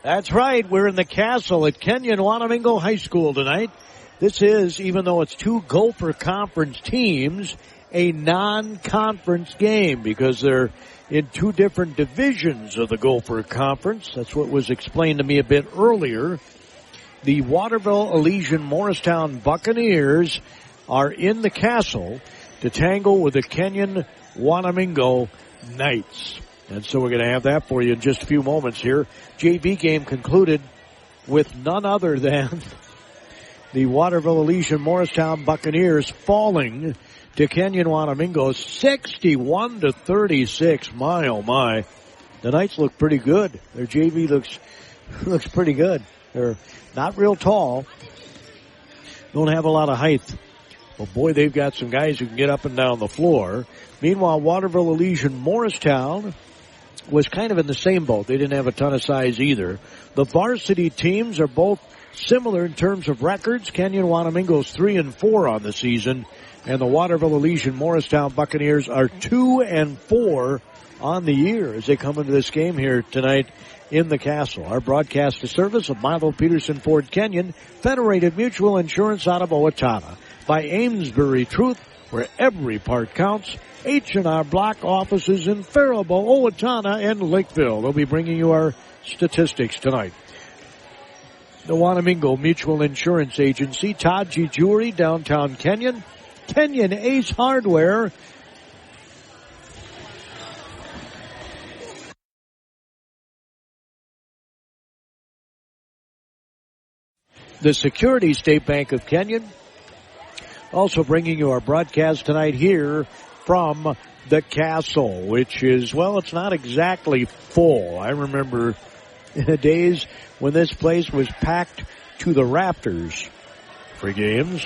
That's right. We're in the castle at Kenyon-Wanamingo High School tonight. This is, even though it's two Gopher Conference teams, a non-conference game because they're in two different divisions of the Gopher Conference. That's what was explained to me a bit earlier. The Waterville Elysian Morristown Buccaneers are in the castle to tangle with the Kenyon-Wanamingo Knights. And so we're going to have that for you in just a few moments here. JV game concluded with none other than the Waterville Elysian Morristown Buccaneers falling to Kenyon-Wanamingo 61-36. My, oh my. The Knights look pretty good. Their JV looks pretty good. They're not real tall. Don't have a lot of height. But boy, they've got some guys who can get up and down the floor. Meanwhile, Waterville Elysian Morristown was kind of in the same boat. They didn't have a ton of size either. The varsity teams are both similar in terms of records. Kenyon-Wanamingo's 3-4 on the season, and the Waterville Elysian Morristown Buccaneers are 2-4 on the year as they come into this game here tonight in the castle. Our broadcast is service of Milo Peterson Ford Kenyon, Federated Mutual Insurance out of Owatonna, by Amesbury Truth, where every part counts. H&R Block offices in Faribault, Owatonna, and Lakeville. They'll be bringing you our statistics tonight. The Wanamingo Mutual Insurance Agency, Todd G. Jewelry, downtown Kenyon, Kenyon Ace Hardware, the Security State Bank of Kenyon. Also bringing you our broadcast tonight here from the castle, which is, well, it's not exactly full. I remember in the days when this place was packed to the rafters for games.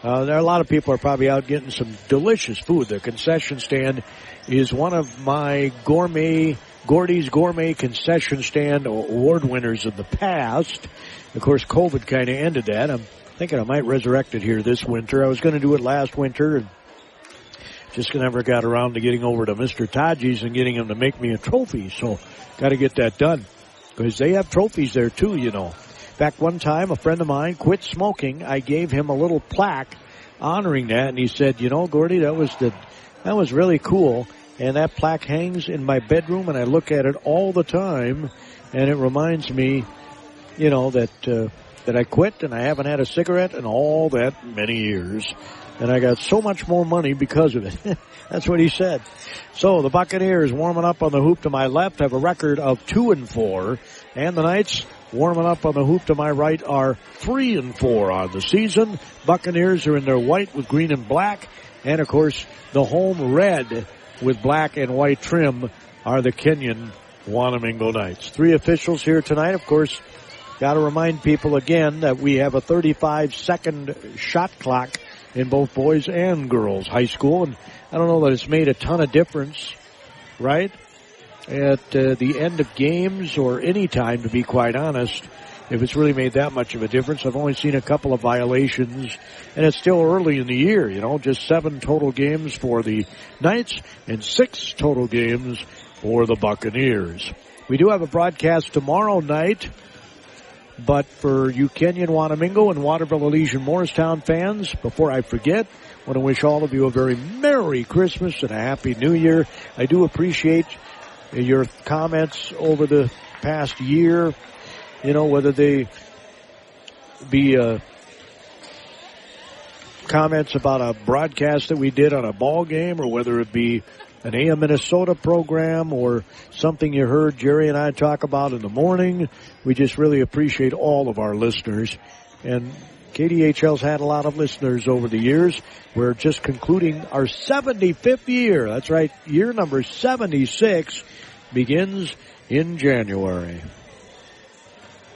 There are a lot of people are probably out getting some delicious food. The concession stand is one of my Gordy's Gourmet Concession Stand award winners of the past. Of course, COVID kind of ended that. I'm thinking I might resurrect it here this winter. I was going to do it last winter and just never got around to getting over to Mr. Taji's and getting him to make me a trophy. So got to get that done because they have trophies there too, you know. In fact, one time a friend of mine quit smoking. I gave him a little plaque honoring that, and he said, you know, Gordy, that was really cool. And that plaque hangs in my bedroom, and I look at it all the time, and it reminds me, you know, that I quit and I haven't had a cigarette in all that many years. And I got so much more money because of it. That's what he said. So the Buccaneers warming up on the hoop to my left have a record of 2-4. And the Knights warming up on the hoop to my right are 3-4 on the season. Buccaneers are in their white with green and black. And of course, the home red with black and white trim are the Kenyon-Wanamingo Knights. Three officials here tonight. Of course, got to remind people again that we have a 35-second shot clock in both boys and girls high school. And I don't know that it's made a ton of difference, right, at the end of games or any time, to be quite honest, if it's really made that much of a difference. I've only seen a couple of violations, and it's still early in the year, you know, just 7 total games for the Knights and 6 total games for the Buccaneers. We do have a broadcast tomorrow night. But for you Kenyon-Wanamingo and Waterville Elysian Morristown fans, before I forget, I want to wish all of you a very Merry Christmas and a Happy New Year. I do appreciate your comments over the past year, you know, whether they be comments about a broadcast that we did on a ball game or whether it be an AM Minnesota program or something you heard Jerry and I talk about in the morning. We just really appreciate all of our listeners. And KDHL's had a lot of listeners over the years. We're just concluding our 75th year. That's right. Year number 76 begins in January.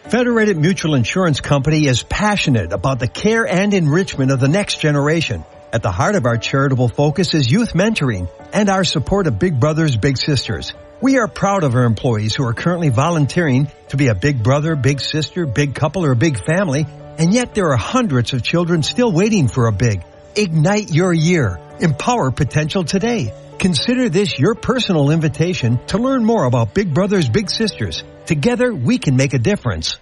Federated Mutual Insurance Company is passionate about the care and enrichment of the next generation. At the heart of our charitable focus is youth mentoring and our support of Big Brothers Big Sisters. We are proud of our employees who are currently volunteering to be a big brother, big sister, big couple, or big family, and yet there are hundreds of children still waiting for a big. Ignite your year. Empower potential today. Consider this your personal invitation to learn more about Big Brothers Big Sisters. Together, we can make a difference.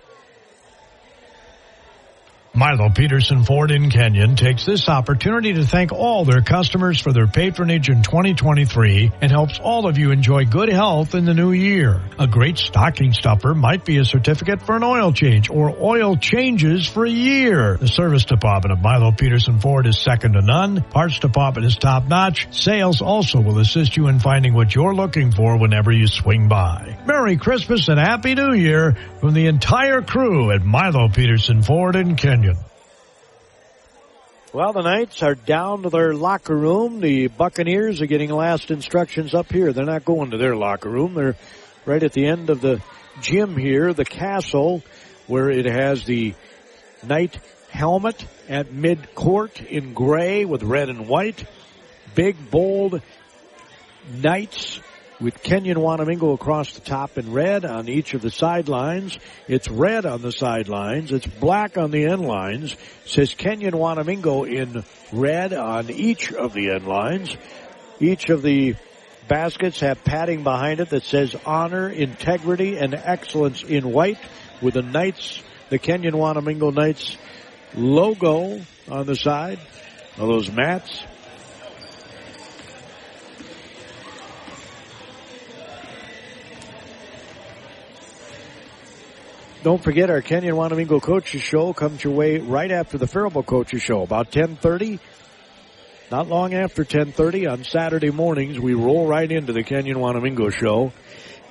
Milo Peterson Ford in Kenyon takes this opportunity to thank all their customers for their patronage in 2023 and helps all of you enjoy good health in the new year. A great stocking stuffer might be a certificate for an oil change or oil changes for a year. The service department of Milo Peterson Ford is second to none. Parts department is top-notch. Sales also will assist you in finding what you're looking for whenever you swing by. Merry Christmas and Happy New Year from the entire crew at Milo Peterson Ford in Kenyon. Well, the Knights are down to their locker room. The Buccaneers are getting last instructions up here. They're not going to their locker room. They're right at the end of the gym here, the Castle, where it has the Knight helmet at mid-court in gray with red and white. Big, bold Knights with Kenyon-Wanamingo across the top in red on each of the sidelines. It's red on the sidelines. It's black on the end lines. It says Kenyon-Wanamingo in red on each of the end lines. Each of the baskets have padding behind it that says honor, integrity, and excellence in white with the Knights, the Kenyon-Wanamingo Knights logo on the side of those mats. Don't forget our Kenyon-Wanamingo Coaches Show comes your way right after the Faribault Coaches Show, about 10:30. Not long after 10:30 on Saturday mornings, we roll right into the Kenyon-Wanamingo Show.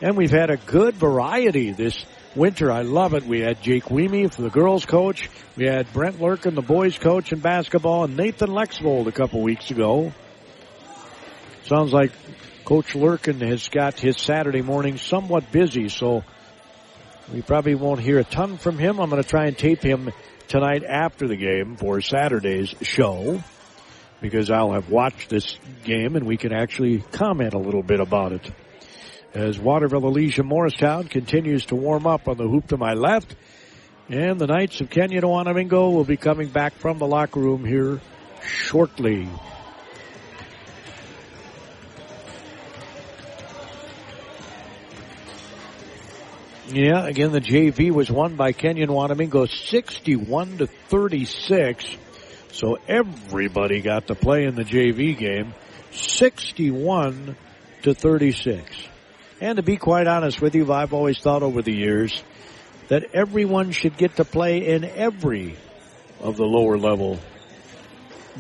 And we've had a good variety this winter. I love it. We had Jake Weemy for the girls coach. We had Brent Lurkin, the boys coach in basketball, and Nathan Lexvold a couple weeks ago. Sounds like Coach Lurkin has got his Saturday morning somewhat busy, so we probably won't hear a ton from him. I'm going to try and tape him tonight after the game for Saturday's show because I'll have watched this game and we can actually comment a little bit about it. As Waterville Elysian Morristown continues to warm up on the hoop to my left, and the Knights of Kenyon-Wanamingo will be coming back from the locker room here shortly. Yeah, again, the JV was won by Kenyon-Wanamingo 61-36. So everybody got to play in the JV game 61-36. And to be quite honest with you, I've always thought over the years that everyone should get to play in every of the lower level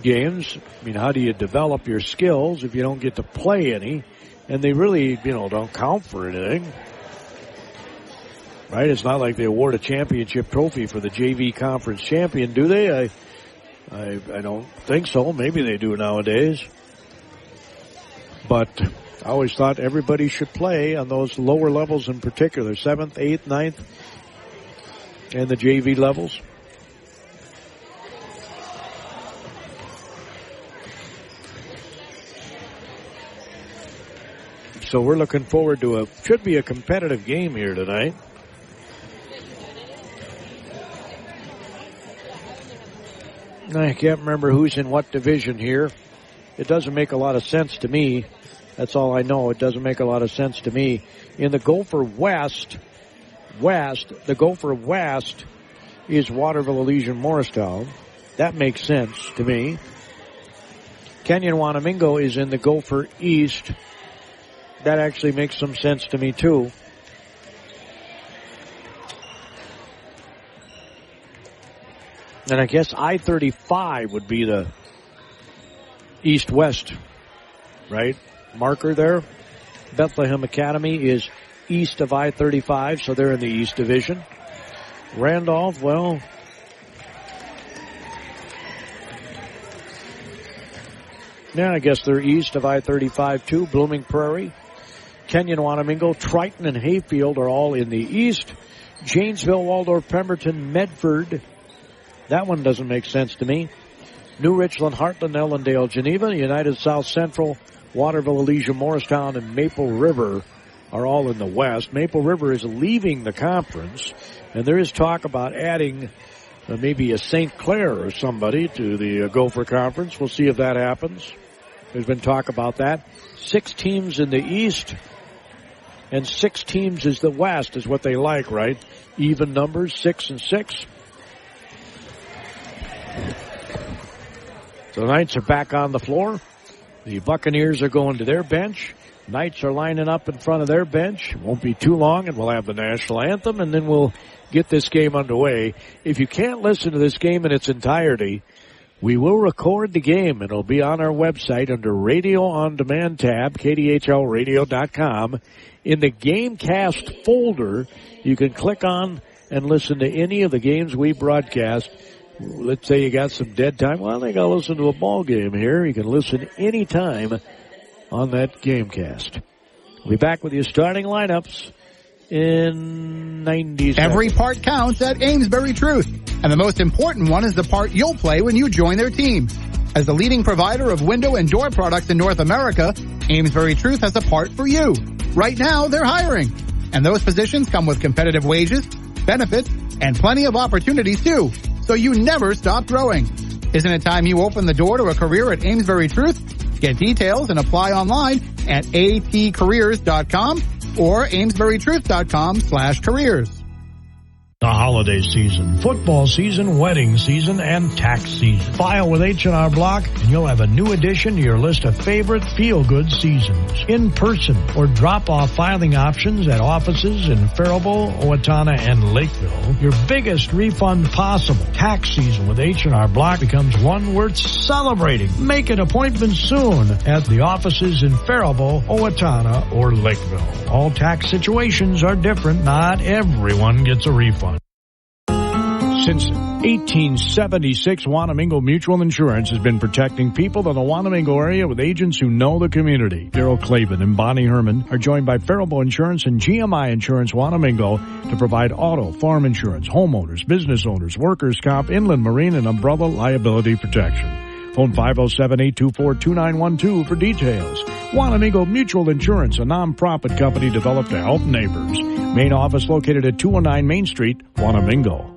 games. I mean, how do you develop your skills if you don't get to play any? And they really, don't count for anything. Right? It's not like they award a championship trophy for the JV conference champion, do they? I don't think so. Maybe they do nowadays. But I always thought everybody should play on those lower levels in particular, 7th, 8th, 9th, and the JV levels. So we're looking forward to should be a competitive game here tonight. I can't remember who's in what division here. It doesn't make a lot of sense to me. That's all I know. It doesn't make a lot of sense to me. In the Gopher West, the Gopher West is Waterville Elysian Morristown. That makes sense to me. Kenyon-Wanamingo is in the Gopher East. That actually makes some sense to me too. And I guess I-35 would be the east-west, right, marker there. Bethlehem Academy is east of I-35, so they're in the East Division. Randolph, well, yeah, I guess they're east of I-35 too. Blooming Prairie, Kenyon-Wanamingo, Triton, and Hayfield are all in the east. Janesville, Waldorf, Pemberton, Medford. That one doesn't make sense to me. New Richland, Heartland, Ellendale, Geneva, United South Central, Waterville, Elysian, Morristown, and Maple River are all in the west. Maple River is leaving the conference, and there is talk about adding maybe a St. Clair or somebody to the Gopher Conference. We'll see if that happens. There's been talk about that. 6 teams in the east. And 6 teams is the West, is what they like, right? Even numbers, 6 and 6. So the Knights are back on the floor. The Buccaneers are going to their bench. Knights are lining up in front of their bench. It won't be too long, and we'll have the national anthem, and then we'll get this game underway. If you can't listen to this game in its entirety, we will record the game. It'll be on our website under Radio On Demand tab, KDHLradio.com. In the Gamecast folder, you can click on and listen to any of the games we broadcast. Let's say you got some dead time. Well, I got to listen to a ball game here. You can listen anytime on that Gamecast. We'll be back with your starting lineups in 90 seconds. Every part counts at Amesbury Truth, and the most important one is the part you'll play when you join their team. As the leading provider of window and door products in North America, Amesbury Truth has a part for you. Right now, they're hiring, and those positions come with competitive wages, benefits, and plenty of opportunities too, so you never stop growing. Isn't it time you open the door to a career at Amesbury Truth? Get details and apply online at atcareers.com or amesburytruth.com/careers. The holiday season, football season, wedding season, and tax season. File with H&R Block, and you'll have a new addition to your list of favorite feel-good seasons. In-person or drop-off filing options at offices in Faribault, Owatonna, and Lakeville. Your biggest refund possible. Tax season with H&R Block becomes one worth celebrating. Make an appointment soon at the offices in Faribault, Owatonna, or Lakeville. All tax situations are different. Not everyone gets a refund. Since 1876, Wanamingo Mutual Insurance has been protecting people in the Wanamingo area with agents who know the community. Daryl Clavin and Bonnie Herman are joined by Faribault Insurance and GMI Insurance Wanamingo to provide auto, farm insurance, homeowners, business owners, workers' comp, inland marine, and umbrella liability protection. Phone 507-824-2912 for details. Wanamingo Mutual Insurance, a non-profit company developed to help neighbors. Main office located at 219 Main Street, Wanamingo.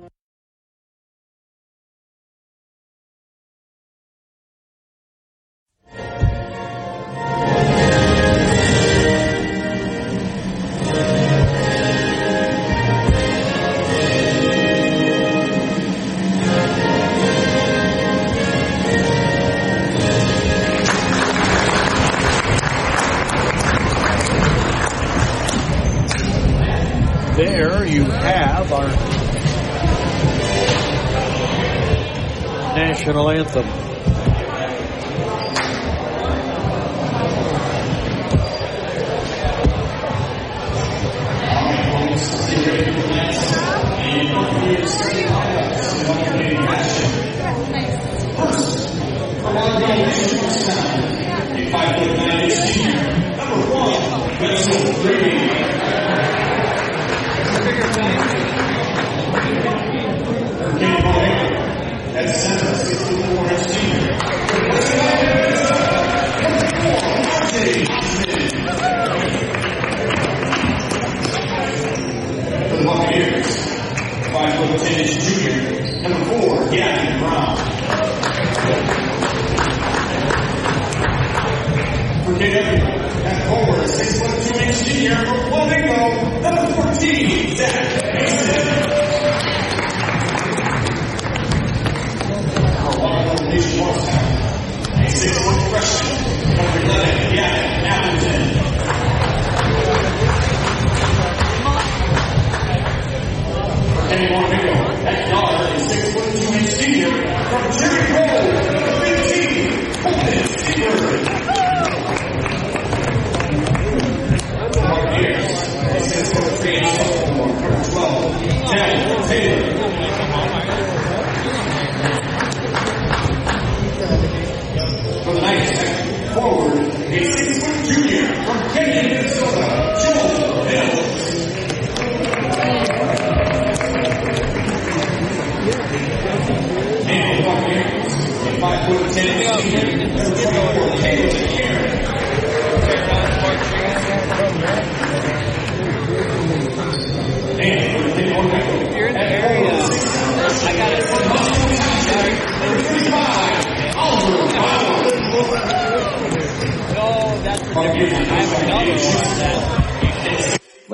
There you have our national anthem.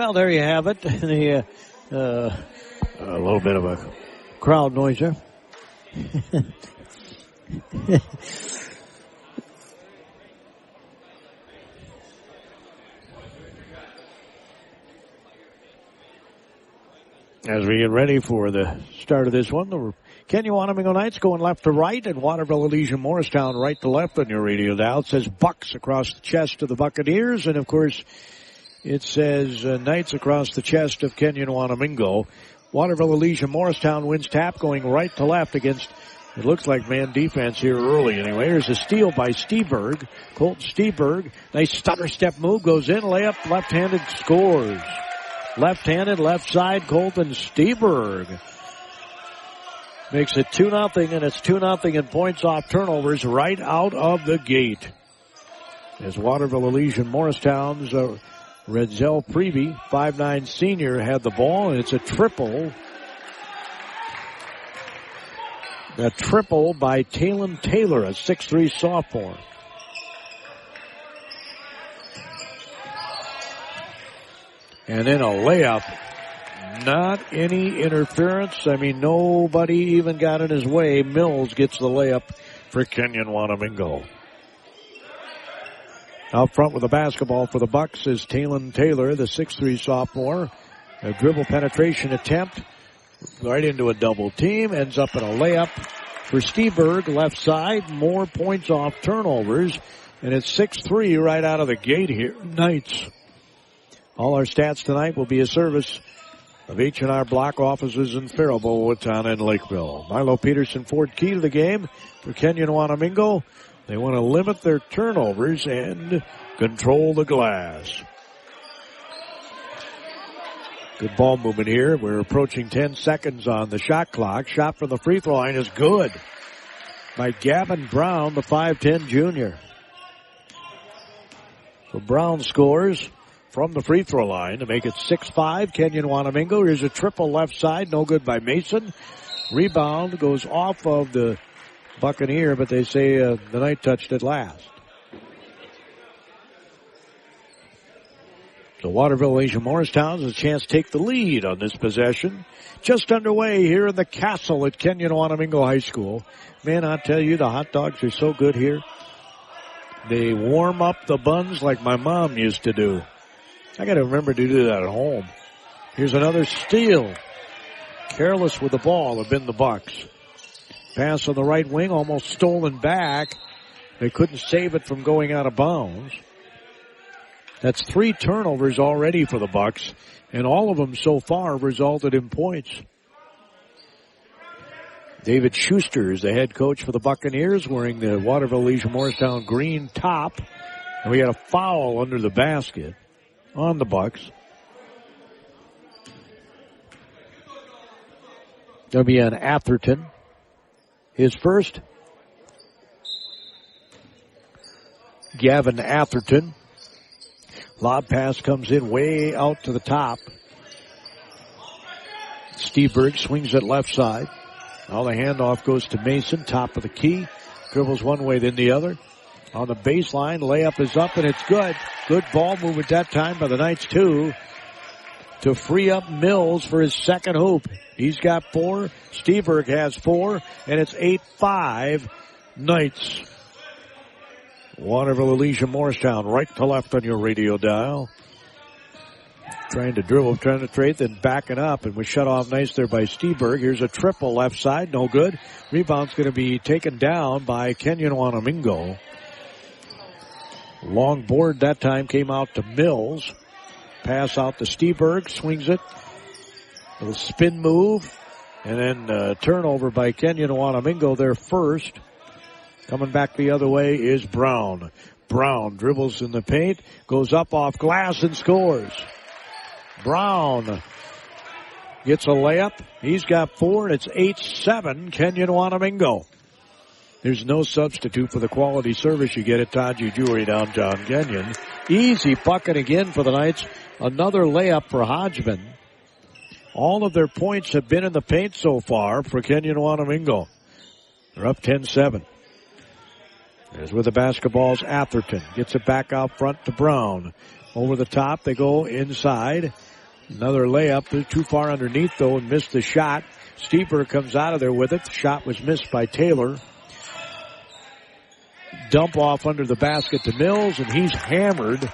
Well, there you have it. A little bit of a crowd noiser. As we get ready for the start of this one, the Kenyon-Wanamingo Knights going left to right, and Waterville Elysian Morristown right to left on your radio dial. It says Bucks across the chest of the Buccaneers, and of course it says Knights across the chest of Kenyon-Wanamingo. Waterville Elysian Morristown wins tap going right to left against, it looks like man defense here early anyway. Here's a steal by Steberg. Colton Steberg, nice stutter step move, goes in, layup, left-handed, scores. Left-handed, left side, Colton Steberg. Makes it 2-0, and it's 2-0 in points off turnovers right out of the gate. As Waterville Elysian Morristown's Redzel Prevey, 5'9" senior, had the ball, and it's a triple. A triple by Talon Taylor, a 6'3" sophomore. And then a layup. Not any interference. I mean, nobody even got in his way. Mills gets the layup for Kenyon-Wanamingo. Out front with the basketball for the Bucks is Talon Taylor, the 6'3" sophomore. A dribble penetration attempt right into a double team. Ends up in a layup for Steberg, left side. More points off turnovers. And it's 6-3 right out of the gate here. Knights. All our stats tonight will be a service of H&R Block offices in Faribault, Woodtown, and Lakeville. Milo Peterson Ford key to the game for Kenyon-Wanamingo. They want to limit their turnovers and control the glass. Good ball movement here. We're approaching 10 seconds on the shot clock. Shot from the free throw line is good by Gavin Brown, the 5'10" junior. So Brown scores from the free throw line to make it 6-5. Kenyon-Wanamingo. Here's a triple left side. No good by Mason. Rebound goes off of the Buccaneer, but they say the Knight touched it last. So Waterville Elysian Morristown has a chance to take the lead on this possession. Just underway here in the Castle at Kenyon-Wanamingo High School. Man, I'll tell you, the hot dogs are so good here. They warm up the buns like my mom used to do. I got to remember to do that at home. Here's another steal. Careless with the ball have been the Bucks. Pass on the right wing, almost stolen back. They couldn't save it from going out of bounds. That's 3 turnovers already for the Bucks, and all of them so far resulted in points. David Schuster is the head coach for the Buccaneers, wearing the Waterville Elysian Morristown green top. And we had a foul under the basket on the Bucks. There'll be an Atherton. His first. Gavin Atherton. Lob pass comes in way out to the top. Steberg swings it left side. Now the handoff goes to Mason, top of the key. Dribbles one way, then the other. On the baseline, layup is up, and it's good. Good ball movement that time by the Knights, too, to free up Mills for his second hoop. He's got 4. Steberg has 4, and it's 8-5 Knights. Waterville Elysian Morristown, right to left on your radio dial. Trying to dribble, trying to trade, then backing up, and was shut off nice there by Steberg. Here's a triple left side, no good. Rebound's going to be taken down by Kenyon-Wanamingo. Long board that time came out to Mills. Pass out to Steberg, swings it. Little spin move, and then turnover by Kenyon-Wanamingo, their first. Coming back the other way is Brown. Brown dribbles in the paint, goes up off glass and scores. Brown gets a layup. He's got 4, and it's 8-7 Kenyon-Wanamingo. There's no substitute for the quality service you get at Taji Jewelry downtown Kenyon. Easy bucket again for the Knights. Another layup for Hodgman. All of their points have been in the paint so far for Kenyon-Wanamingo. They're up 10-7. There's where the basketball's Atherton. Gets it back out front to Brown. Over the top, they go inside. Another layup, too far underneath though, and missed the shot. Steeper comes out of there with it. The shot was missed by Taylor. Dump off under the basket to Mills, and he's hammered.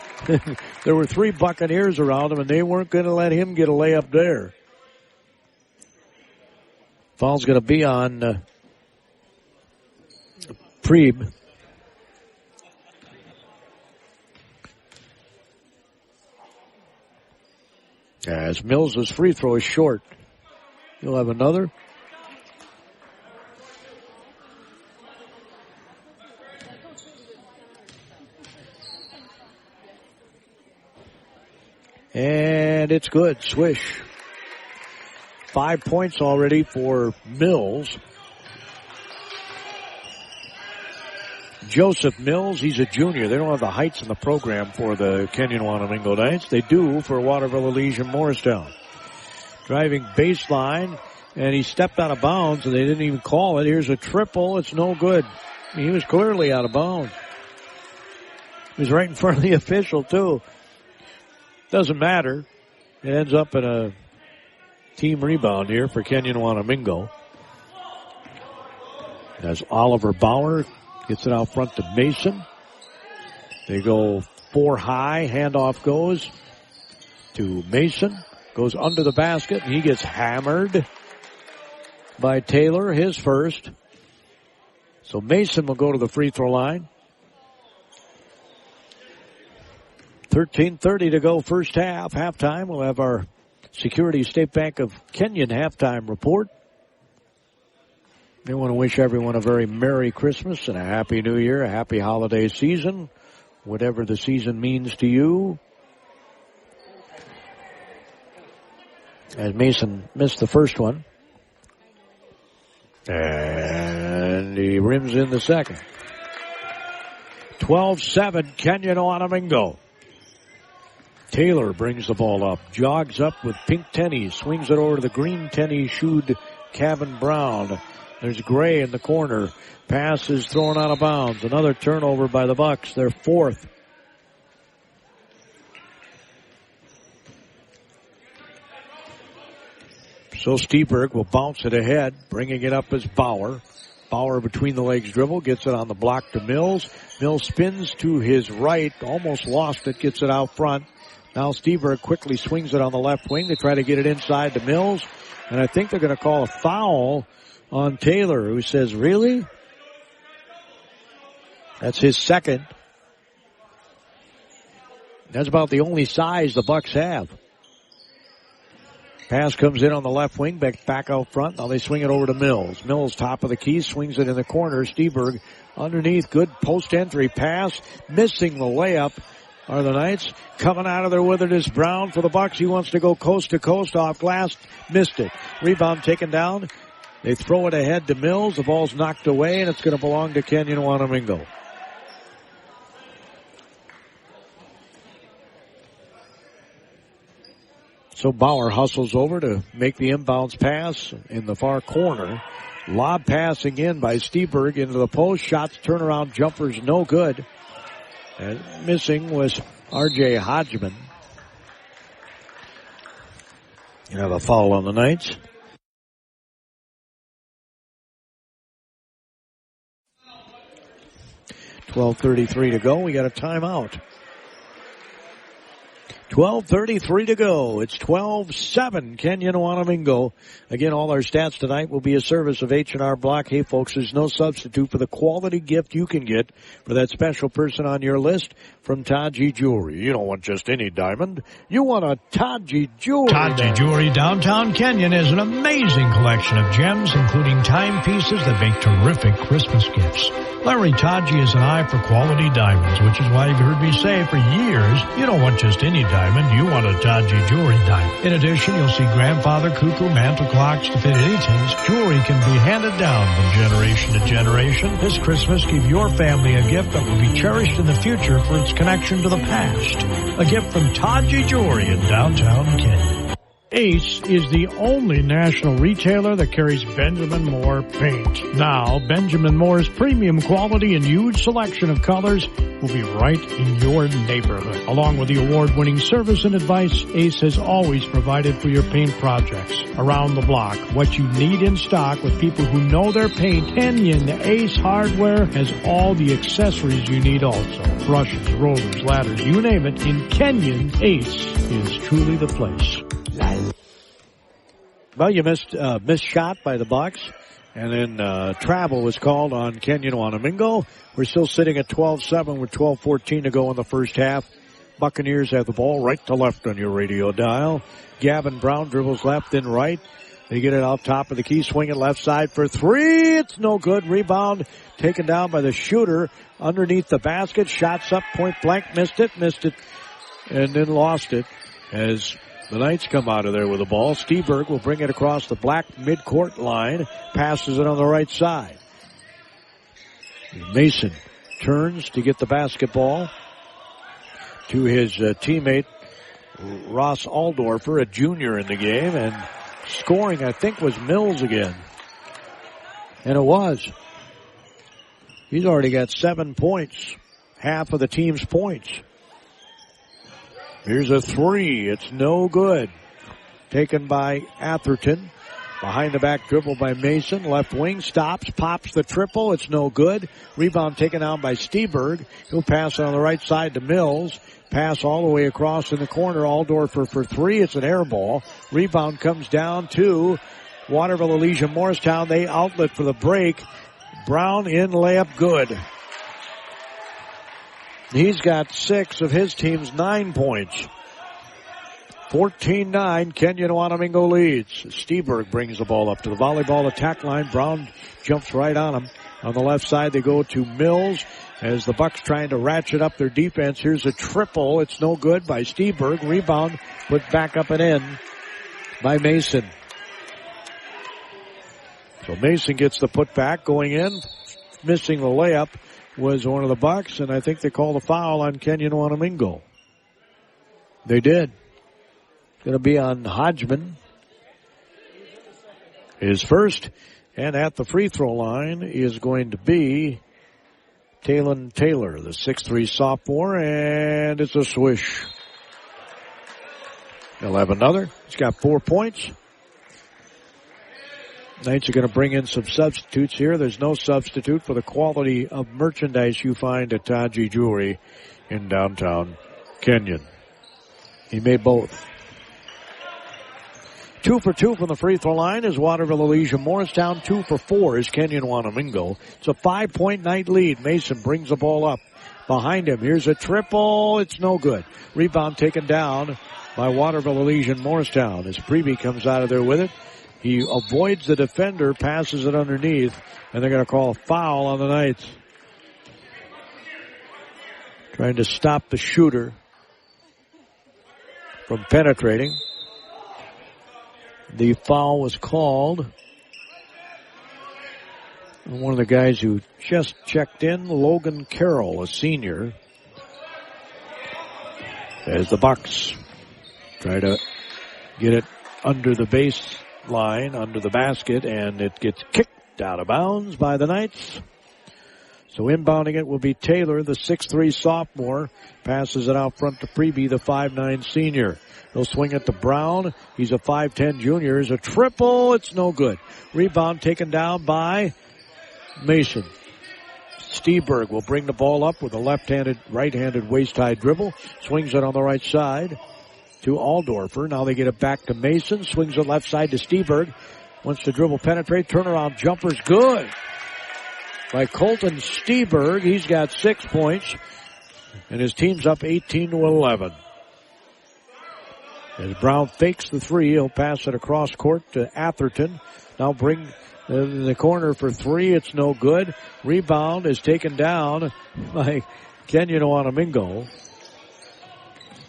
There were 3 Buccaneers around him, and they weren't going to let him get a layup there. Foul's going to be on Preeb. As Mills' free throw is short. He'll have another. And it's good. Swish. 5 points already for Mills. Joseph Mills, he's a junior. They don't have the heights in the program for the Kenyon-Wanamingo Knights. They do for Waterville Elysian Morristown. Driving baseline, and he stepped out of bounds, and they didn't even call it. Here's a triple. It's no good. He was clearly out of bounds. He was right in front of the official, too. Doesn't matter. It ends up in a team rebound here for Kenyon-Wanamingo. As Oliver Bauer gets it out front to Mason. They go 4 high. Handoff goes to Mason. Goes under the basket, and he gets hammered by Taylor, his first. So Mason will go to the free throw line. 13:30 to go first half. Halftime, we'll have our Security State Bank of Kenyon halftime report. I want to wish everyone a very Merry Christmas and a Happy New Year, a happy holiday season, whatever the season means to you. As Mason missed the first one. And he rims in the second. 12-7, Kenyon-Wanamingo. Taylor brings the ball up, jogs up with pink tennies, swings it over to the green tennis-shoed Kevin Brown. There's Gray in the corner. Pass is thrown out of bounds. Another turnover by the Bucks, their 4th. So Steberg will bounce it ahead, bringing it up as Bauer. Bauer between the legs dribble, gets it on the block to Mills. Mills spins to his right, almost lost it, gets it out front. Now Steberg quickly swings it on the left wing to try to get it inside to Mills. And I think they're going to call a foul on Taylor, who says, really? That's his second. That's about the only size the Bucks have. Pass comes in on the left wing, back out front. Now they swing it over to Mills. Mills, top of the key, swings it in the corner. Steberg underneath, good post-entry pass. Missing the layup are the Knights. Coming out of there with it is Brown for the Bucks. He wants to go coast to coast off glass. Missed it. Rebound taken down. They throw it ahead to Mills. The ball's knocked away, and it's going to belong to Kenyon-Wanamingo. So Bauer hustles over to make the inbounds pass in the far corner. Lob passing in by Steberg into the post. Shots, turnaround, jumpers, no good. And missing was R.J. Hodgman. You have a foul on the Knights. .12:33 to go. We got a timeout. 12:33 to go. It's 12-7, Kenyon-Wanamingo. Again, all our stats tonight will be a service of H&R Block. Hey, folks, there's no substitute for the quality gift you can get for that special person on your list from Taji Jewelry. You don't want just any diamond. You want a Taji Jewelry. Taji Jewelry downtown Kenyon has an amazing collection of gems, including timepieces that make terrific Christmas gifts. Larry Taji has an eye for quality diamonds, which is why you've heard me say for years, you don't want just any diamond, you want a Taji Jewelry diamond. In addition, you'll see grandfather cuckoo mantle clocks to fit any taste. Jewelry can be handed down from generation to generation. This Christmas, give your family a gift that will be cherished in the future for its connection to the past. A gift from Taji Jewelry in downtown Kenyon. Ace is the only national retailer that carries Benjamin Moore paint. Now, Benjamin Moore's premium quality and huge selection of colors will be right in your neighborhood. Along with the award-winning service and advice Ace has always provided for your paint projects. Around the block, what you need in stock with people who know their paint. Kenyon Ace Hardware has all the accessories you need also. Brushes, rollers, ladders, you name it. In Kenyon, Ace is truly the place. Well, you missed shot by the Bucks, and then travel was called on Kenyon-Wanamingo. We're still sitting at 12-7 with 12:14 to go in the first half. Buccaneers have the ball right to left on your radio dial. Gavin Brown dribbles left and right. They get it off top of the key, swing it left side for three. It's no good. Rebound taken down by the shooter underneath the basket. Shots up, point blank, missed it, and then lost it as the Knights come out of there with the ball. Steberg will bring it across the black midcourt line. Passes it on the right side. Mason turns to get the basketball to his teammate, Ross Aldorfer, a junior in the game. And scoring, I think, was Mills again. And it was. He's already got 7 points. Half of the team's points. Here's a three. It's no good. Taken by Atherton. Behind the back dribble by Mason. Left wing stops, pops the triple. It's no good. Rebound taken down by Steberg. He'll pass it on the right side to Mills. Pass all the way across in the corner. Aldorfer for three. It's an air ball. Rebound comes down to Waterville Elysian Morristown. They outlet for the break. Brown in layup good. He's got 6 of his team's 9 points. 14-9, Kenyon-Wanamingo leads. Steberg brings the ball up to the volleyball attack line. Brown jumps right on him. On the left side, they go to Mills as the Bucks trying to ratchet up their defense. Here's a triple. It's no good by Steberg. Rebound put back up and in by Mason. So Mason gets the putback going in. Missing the layup was one of the Bucks, and I think they called a foul on Kenyon-Wanamingo. They did. It's going to be on Hodgman. His first, and at the free throw line is going to be Talon Taylor, the 6'3 sophomore, and it's a swish. He'll have another. He's got 4 points. Knights are going to bring in some substitutes here. There's no substitute for the quality of merchandise you find at Taji Jewelry in downtown Kenyon. He made both. 2 for 2 from the free throw line is Waterville Elysian Morristown. 2 for 4 is Kenyon-Wanamingo. It's a 5-point night lead. Mason brings the ball up behind him. Here's a triple. It's no good. Rebound taken down by Waterville Elysian Morristown as Preby comes out of there with it. He avoids the defender, passes it underneath, and they're going to call a foul on the Knights. Trying to stop the shooter from penetrating. The foul was called on one of the guys who just checked in, Logan Carroll, a senior. As the Bucks try to get it under the baseline, under the basket, and it gets kicked out of bounds by the Knights. So inbounding it will be Taylor, the 6'3 sophomore. Passes it out front to Preby, the 5'9 senior. They'll swing it to Brown. He's a 5'10 junior. It's a triple. It's no good. Rebound taken down by Mason. Steberg will bring the ball up with a left-handed, right-handed waist-high dribble. Swings it on the right side to Aldorfer. Now they get it back to Mason. Swings it left side to Steberg. Wants to dribble, penetrate, turnaround jumper's good by Colton Steberg. He's got 6 points, and his team's up 18-11. As Brown fakes the three, he'll pass it across court to Atherton. Now bring in the corner for three. It's no good. Rebound is taken down by Kenyon-Wanamingo.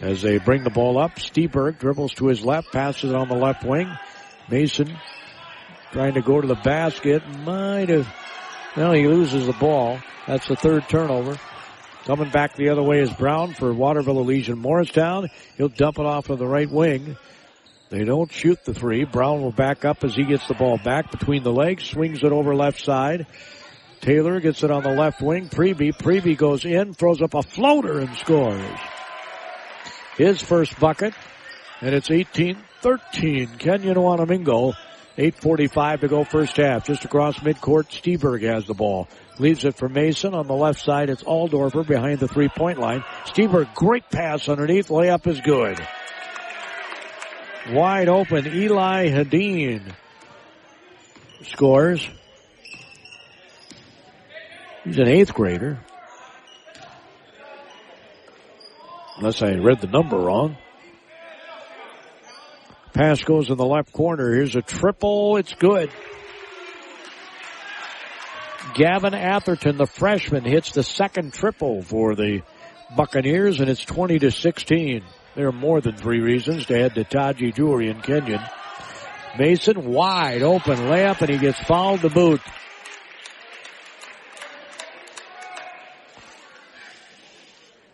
As they bring the ball up, Steberg dribbles to his left, passes it on the left wing. Mason trying to go to the basket. He loses the ball. That's the third turnover. Coming back the other way is Brown for Waterville Elysian Morristown. He'll dump it off of the right wing. They don't shoot the three. Brown will back up as he gets the ball back between the legs, swings it over left side. Taylor gets it on the left wing. Preby goes in, throws up a floater and scores. His first bucket, and it's 18-13. Kenyon-Wanamingo, 8:45 to go first half. Just across midcourt, Steberg has the ball. Leaves it for Mason. On the left side, it's Aldorfer behind the three-point line. Steberg, great pass underneath. Layup is good. Wide open, Eli Hedin scores. He's an 8th grader. Unless I read the number wrong. Pass goes in the left corner. Here's a triple. It's good. Gavin Atherton, the freshman, hits the second triple for the Buccaneers, and it's 20-16. There are more than 3 reasons to head to Taji Jewelry in Kenyon. Mason, wide open layup, and he gets fouled to boot.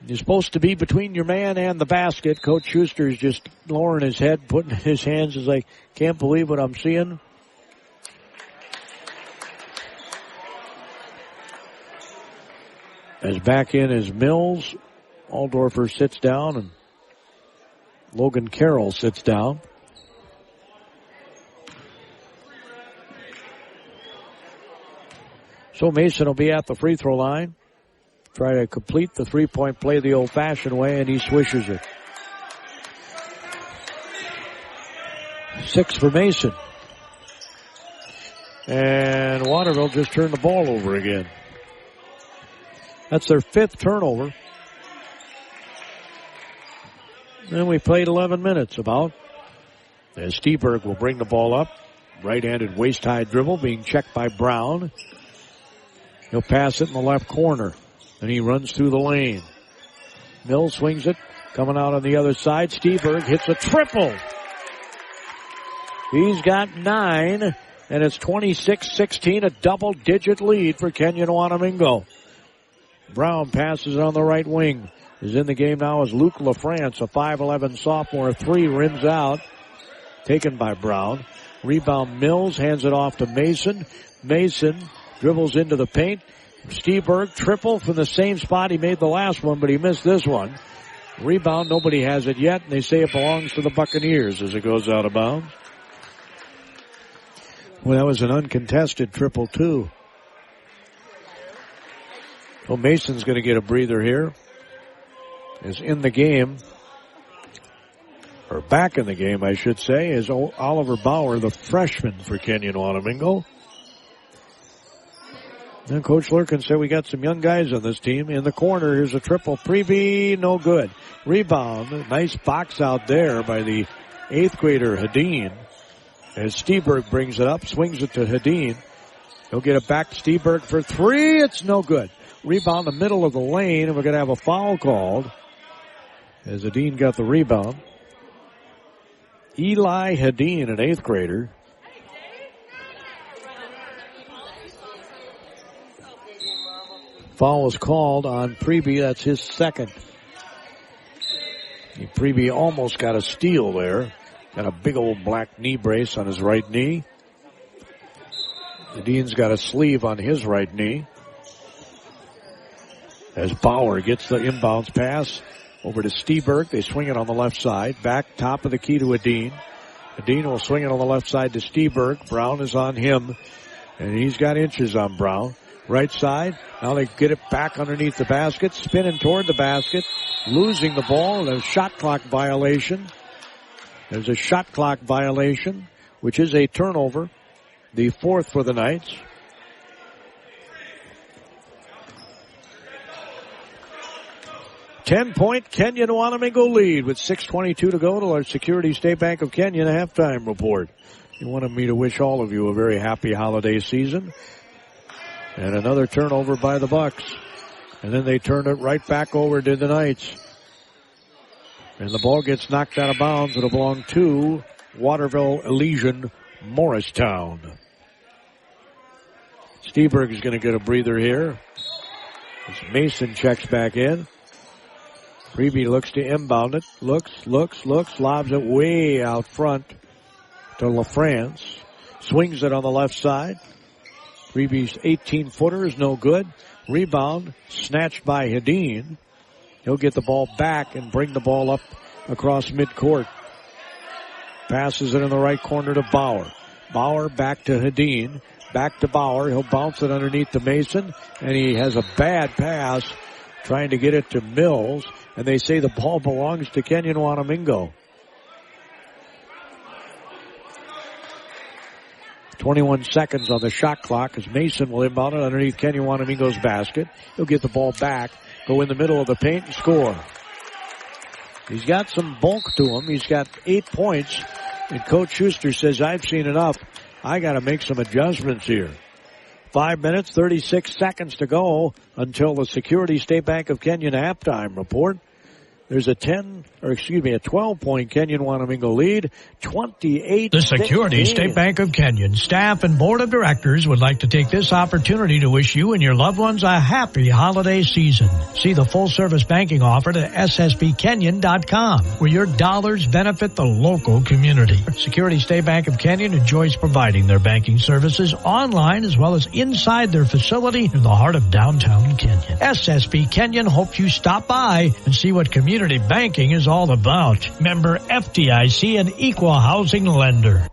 You're supposed to be between your man and the basket. Coach Schuster's just lowering his head, putting his hands as like, can't believe what I'm seeing. As back in is Mills. Aldorfer sits down and Logan Carroll sits down. So Mason will be at the free throw line. Try to complete the three-point play the old-fashioned way, and he swishes it. 6 for Mason. And Waterville just turned the ball over again. That's their 5th turnover. And we played 11 minutes about. As Steberg will bring the ball up. Right-handed waist-high dribble being checked by Brown. He'll pass it in the left corner. And he runs through the lane. Mills swings it. Coming out on the other side. Steberg hits a triple. He's got 9. And it's 26-16. A double-digit lead for Kenyon-Wanamingo. Brown passes it on the right wing. Is in the game now is Luke LaFrance, a 5'11 sophomore. 3 rims out. Taken by Brown. Rebound Mills, hands it off to Mason. Mason dribbles into the paint. Steberg, triple from the same spot he made the last one, but he missed this one. Rebound, nobody has it yet, and they say it belongs to the Buccaneers as it goes out of bounds. Well, that was an uncontested triple, too. Well, Mason's going to get a breather here. Is in the game, or back in the game, I should say, is Oliver Bauer, the freshman for Kenyon-Wanamingo. And Coach Lurkin said we got some young guys on this team. In the corner, here's a triple. Preby, no good. Rebound, nice box out there by the 8th grader, Hedin. As Steberg brings it up, swings it to Hedin. He'll get it back to Steberg for 3. It's no good. Rebound in the middle of the lane, and we're going to have a foul called. As Hedin got the rebound. Eli Hedin, an 8th grader. Foul was called on Preby. That's his second. Preby almost got a steal there. Got a big old black knee brace on his right knee. Hedin's got a sleeve on his right knee. As Bauer gets the inbounds pass over to Steberg. They swing it on the left side. Back top of the key to Hedin. Hedin will swing it on the left side to Steberg. Brown is on him. And he's got inches on Brown. Right side. Now they get it back underneath the basket. Spinning toward the basket. Losing the ball. There's a shot clock violation. There's a shot clock violation, which is a turnover. The 4th for the Knights. Ten-point Kenyon-Wanamingo lead with 6:22 to go to our Security State Bank of Kenyon halftime report. He wanted me to wish all of you a very happy holiday season. And another turnover by the Bucks. And then they turn it right back over to the Knights. And the ball gets knocked out of bounds. It'll belong to Waterville Elysian Morristown. Steberg is going to get a breather here. As Mason checks back in. Freebie looks to inbound it. Looks, lobs it way out front to LaFrance. Swings it on the left side. Freebie's 18-footer is no good. Rebound snatched by Hedin. He'll get the ball back and bring the ball up across midcourt. Passes it in the right corner to Bauer. Bauer back to Hedin. Back to Bauer. He'll bounce it underneath to Mason. And he has a bad pass trying to get it to Mills. And they say the ball belongs to Kenyon-Wanamingo. 21 seconds on the shot clock as Mason will inbound it underneath Kenyon-Wanamingo's basket. He'll get the ball back, go in the middle of the paint and score. He's got some bulk to him. He's got 8 points. And Coach Schuster says, I've seen enough. I got to make some adjustments here. 5 minutes, 36 seconds to go until the Security State Bank of Kenyon halftime report. There's a 12-point Kenyon-Wanamingo lead, 28. The Security State Bank of Kenyon staff and board of directors would like to take this opportunity to wish you and your loved ones a happy holiday season. See the full-service banking offer at ssbkenyon.com, where your dollars benefit the local community. Security State Bank of Kenyon enjoys providing their banking services online as well as inside their facility in the heart of downtown Kenyon. SSB Kenyon hopes you stop by and see what community banking is all about. Member FDIC, an equal housing lender.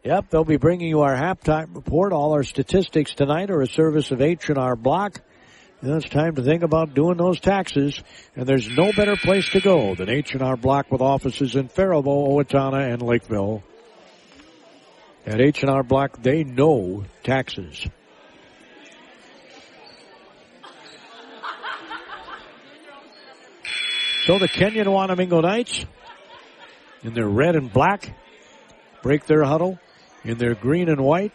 Yep, they'll be bringing you our halftime report. All our statistics tonight are a service of H&R Block. And it's time to think about doing those taxes. And there's no better place to go than H&R Block with offices in Faribault, Owatonna, and Lakeville. At H&R Block, they know taxes. So the Kenyon-Wanamingo Knights, in their red and black, break their huddle. In their green and white,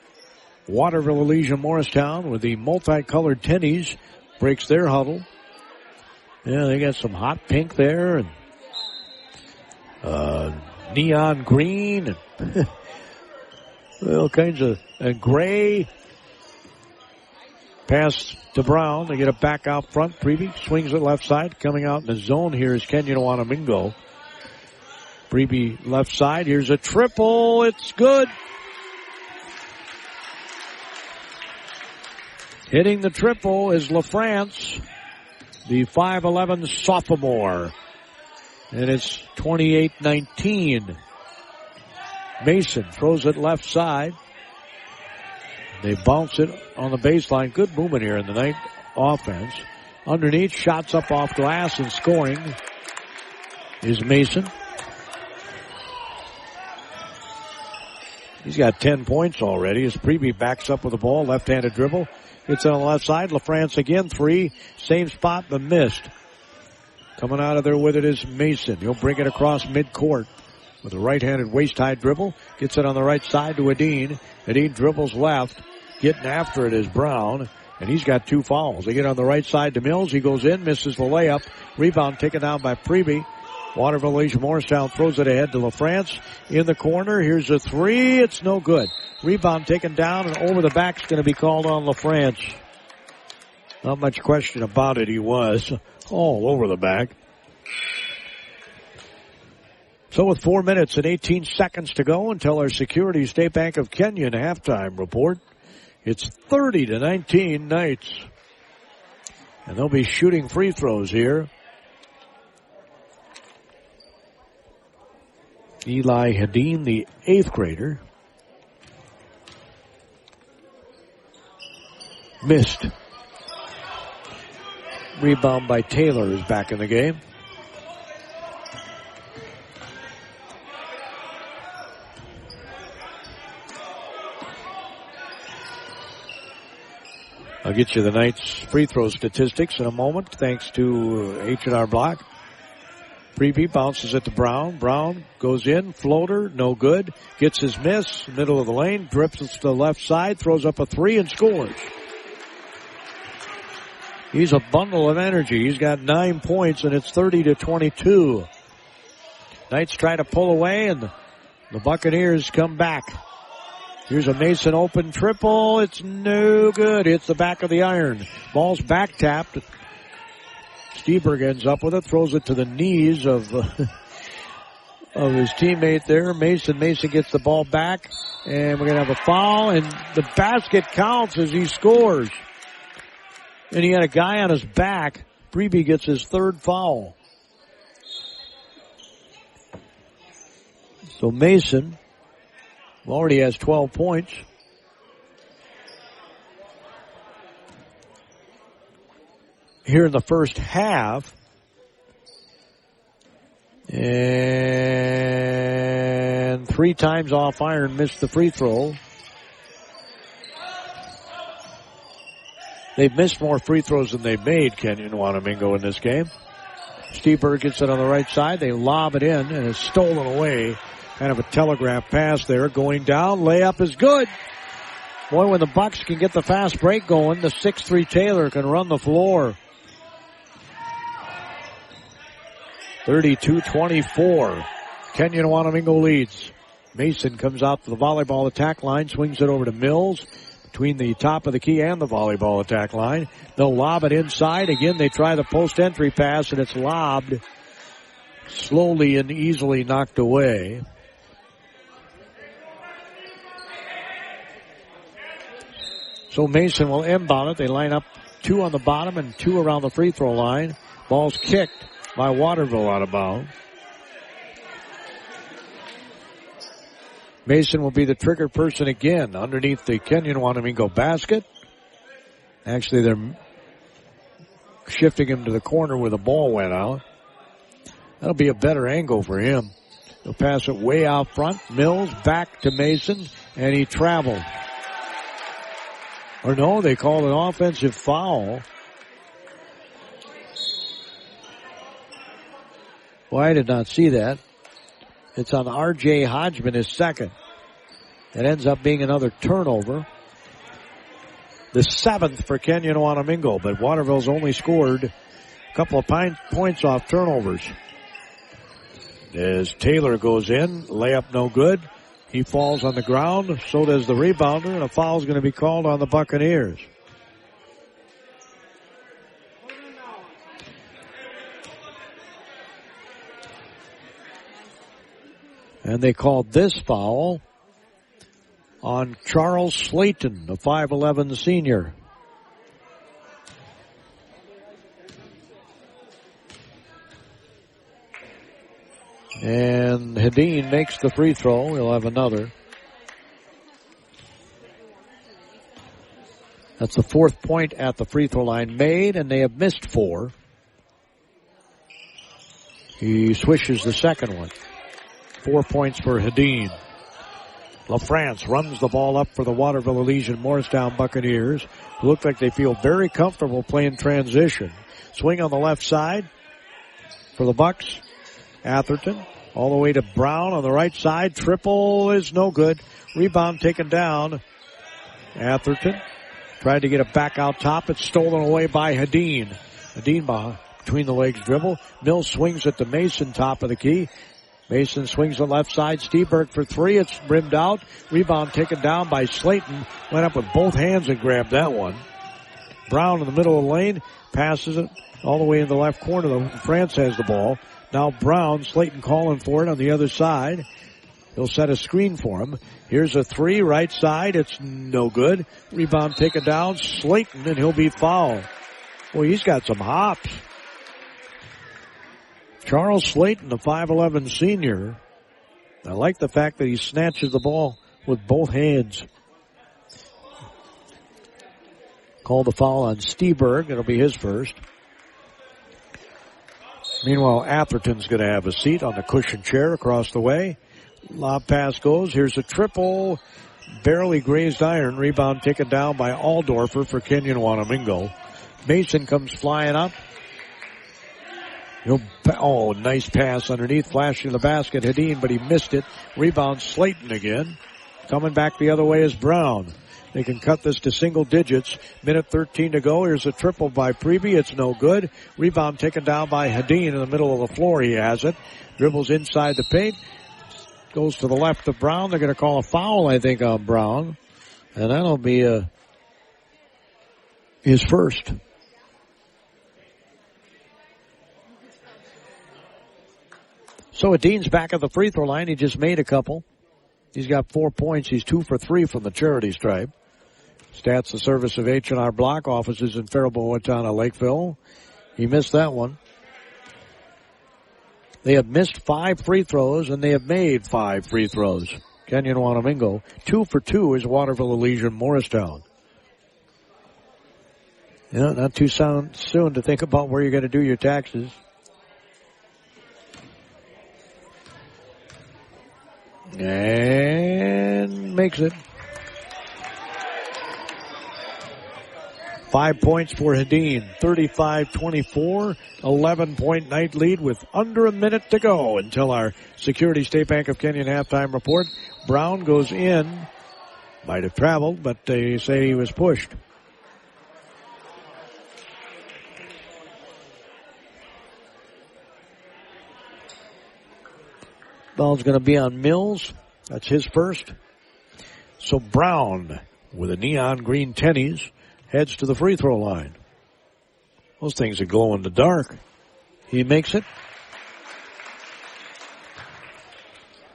Waterville Elysian Morristown with the multicolored tennies breaks their huddle. Yeah, they got some hot pink there and neon green and all kinds of and gray. Pass to Brown. They get it back out front. Preby swings it left side. Coming out in the zone here is Kenyon-Wanamingo. Preby left side. Here's a triple. It's good. Hitting the triple is LaFrance, the 5'11" sophomore. And it's 28-19. Mason throws it left side. They bounce it on the baseline. Good movement here in the night offense. Underneath, shots up off glass and scoring is Mason. He's got 10 points already as Preby backs up with the ball. Left-handed dribble. It's on the left side. LaFrance again. 3. Same spot, but missed. Coming out of there with it is Mason. He'll bring it across midcourt with a right-handed waist-high dribble. Gets it on the right side to Hedin. Hedin dribbles left. Getting after it is Brown, and he's got 2 fouls. They get on the right side to Mills. He goes in, misses the layup. Rebound taken down by Preby. Waterville Elysian Morristown throws it ahead to LaFrance. In the corner, here's a 3. It's no good. Rebound taken down, and over the back is going to be called on LaFrance. Not much question about it. He was all over the back. So with 4 minutes and 18 seconds to go until our Security State Bank of Kenyon halftime report, it's 30-19 Knights. And they'll be shooting free throws here. Eli Hedin, the 8th grader, missed. Rebound by Taylor is back in the game. I'll get you the Knights' free throw statistics in a moment, thanks to H&R Block. Preby bounces it to Brown. Brown goes in, floater, no good. Gets his miss, middle of the lane, drips it to the left side, throws up a 3 and scores. He's a bundle of energy. He's got 9 points, and it's 30-22. Knights try to pull away, and the Buccaneers come back. Here's a Mason open triple. It's no good. It's the back of the iron. Ball's back tapped. Steberg ends up with it, throws it to the knees of his teammate there, Mason. Mason gets the ball back, and we're going to have a foul, and the basket counts as he scores. And he had a guy on his back. Preby gets his third foul. So Mason already has 12 points. Here in the first half. And 3 times off iron, missed the free throw. They've missed more free throws than they've made, Kenyon-Wanamingo, in this game. Steberg gets it on the right side. They lob it in, and it's stolen away. Kind of a telegraph pass there. Going down. Layup is good. Boy, when the Bucks can get the fast break going, the 6'3" Taylor can run the floor. 32-24. Kenyon-Wanamingo leads. Mason comes out to the volleyball attack line, swings it over to Mills between the top of the key and the volleyball attack line. They'll lob it inside. Again, they try the post-entry pass, and it's lobbed. Slowly and easily knocked away. So Mason will inbound it. They line up 2 on the bottom and 2 around the free throw line. Ball's kicked by Waterville out of bounds. Mason will be the trigger person again underneath the Kenyon-Wanamingo basket. Actually, they're shifting him to the corner where the ball went out. That'll be a better angle for him. He'll pass it way out front. Mills back to Mason, and he traveled. Or no, they called an offensive foul. Well, I did not see that. It's on R.J. Hodgman, his second. It ends up being another turnover. The 7th for Kenyon-Wanamingo, but Waterville's only scored a couple of points off turnovers. As Taylor goes in, layup no good. He falls on the ground, so does the rebounder, and a foul's going to be called on the Buccaneers. And they called this foul on Charles Slayton, a 5'11" senior. And Hedin makes the free throw. He'll have another. That's the 4th point at the free throw line made, and they have missed 4. He swishes the second one. 4 points for Hedin. LaFrance runs the ball up for the Waterville Elysian Morristown Buccaneers, who look like they feel very comfortable playing transition. Swing on the left side for the Bucks. Atherton all the way to Brown on the right side. Triple is no good. Rebound taken down. Atherton tried to get it back out top. It's stolen away by Hedin. Hedin between the legs dribble. Mills swings it to Mason, top of the key. Mason swings the left side. Steberg for 3. It's rimmed out. Rebound taken down by Slayton. Went up with both hands and grabbed that one. Brown in the middle of the lane. Passes it all the way in the left corner. France has the ball. Now Brown, Slayton calling for it on the other side. He'll set a screen for him. Here's a 3, right side. It's no good. Rebound taken down. Slayton, and he'll be fouled. Boy, he's got some hops. Charles Slayton, the 5'11" senior. I like the fact that he snatches the ball with both hands. Called the foul on Steberg. It'll be his first. Meanwhile, Atherton's going to have a seat on the cushion chair across the way. Lob pass goes. Here's a triple. Barely grazed iron. Rebound taken down by Aldorfer for Kenyon-Wanamingo. Mason comes flying up. Nice pass underneath. Flashing the basket. Hedin, but he missed it. Rebound Slayton again. Coming back the other way is Brown. They can cut this to single digits. Minute 13 to go. Here's a triple by Preby. It's no good. Rebound taken down by Hedin in the middle of the floor. He has it. Dribbles inside the paint. Goes to the left of Brown. They're going to call a foul, I think, on Brown. And that'll be his first. So Dean's back at the free throw line. He just made a couple. He's got 4 points. He's 2 for 3 from the charity stripe. Stats the service of H&R Block. Offices in Faribault, Owatonna, Lakeville. He missed that one. They have missed 5 free throws, and they have made 5 free throws. Kenyon-Wanamingo, 2 for 2 is Waterville, Elysian, Morristown. Yeah, not too soon to think about where you're going to do your taxes. And makes it. 5 points for Hedin. 35-24. 11-point night lead with under a minute to go until our Security State Bank of Kenyon halftime report. Brown goes in. Might have traveled, but they say he was pushed. Ball's going to be on Mills. That's his first. So Brown, with a neon green tennies, heads to the free throw line. Those things are glow in the dark. He makes it.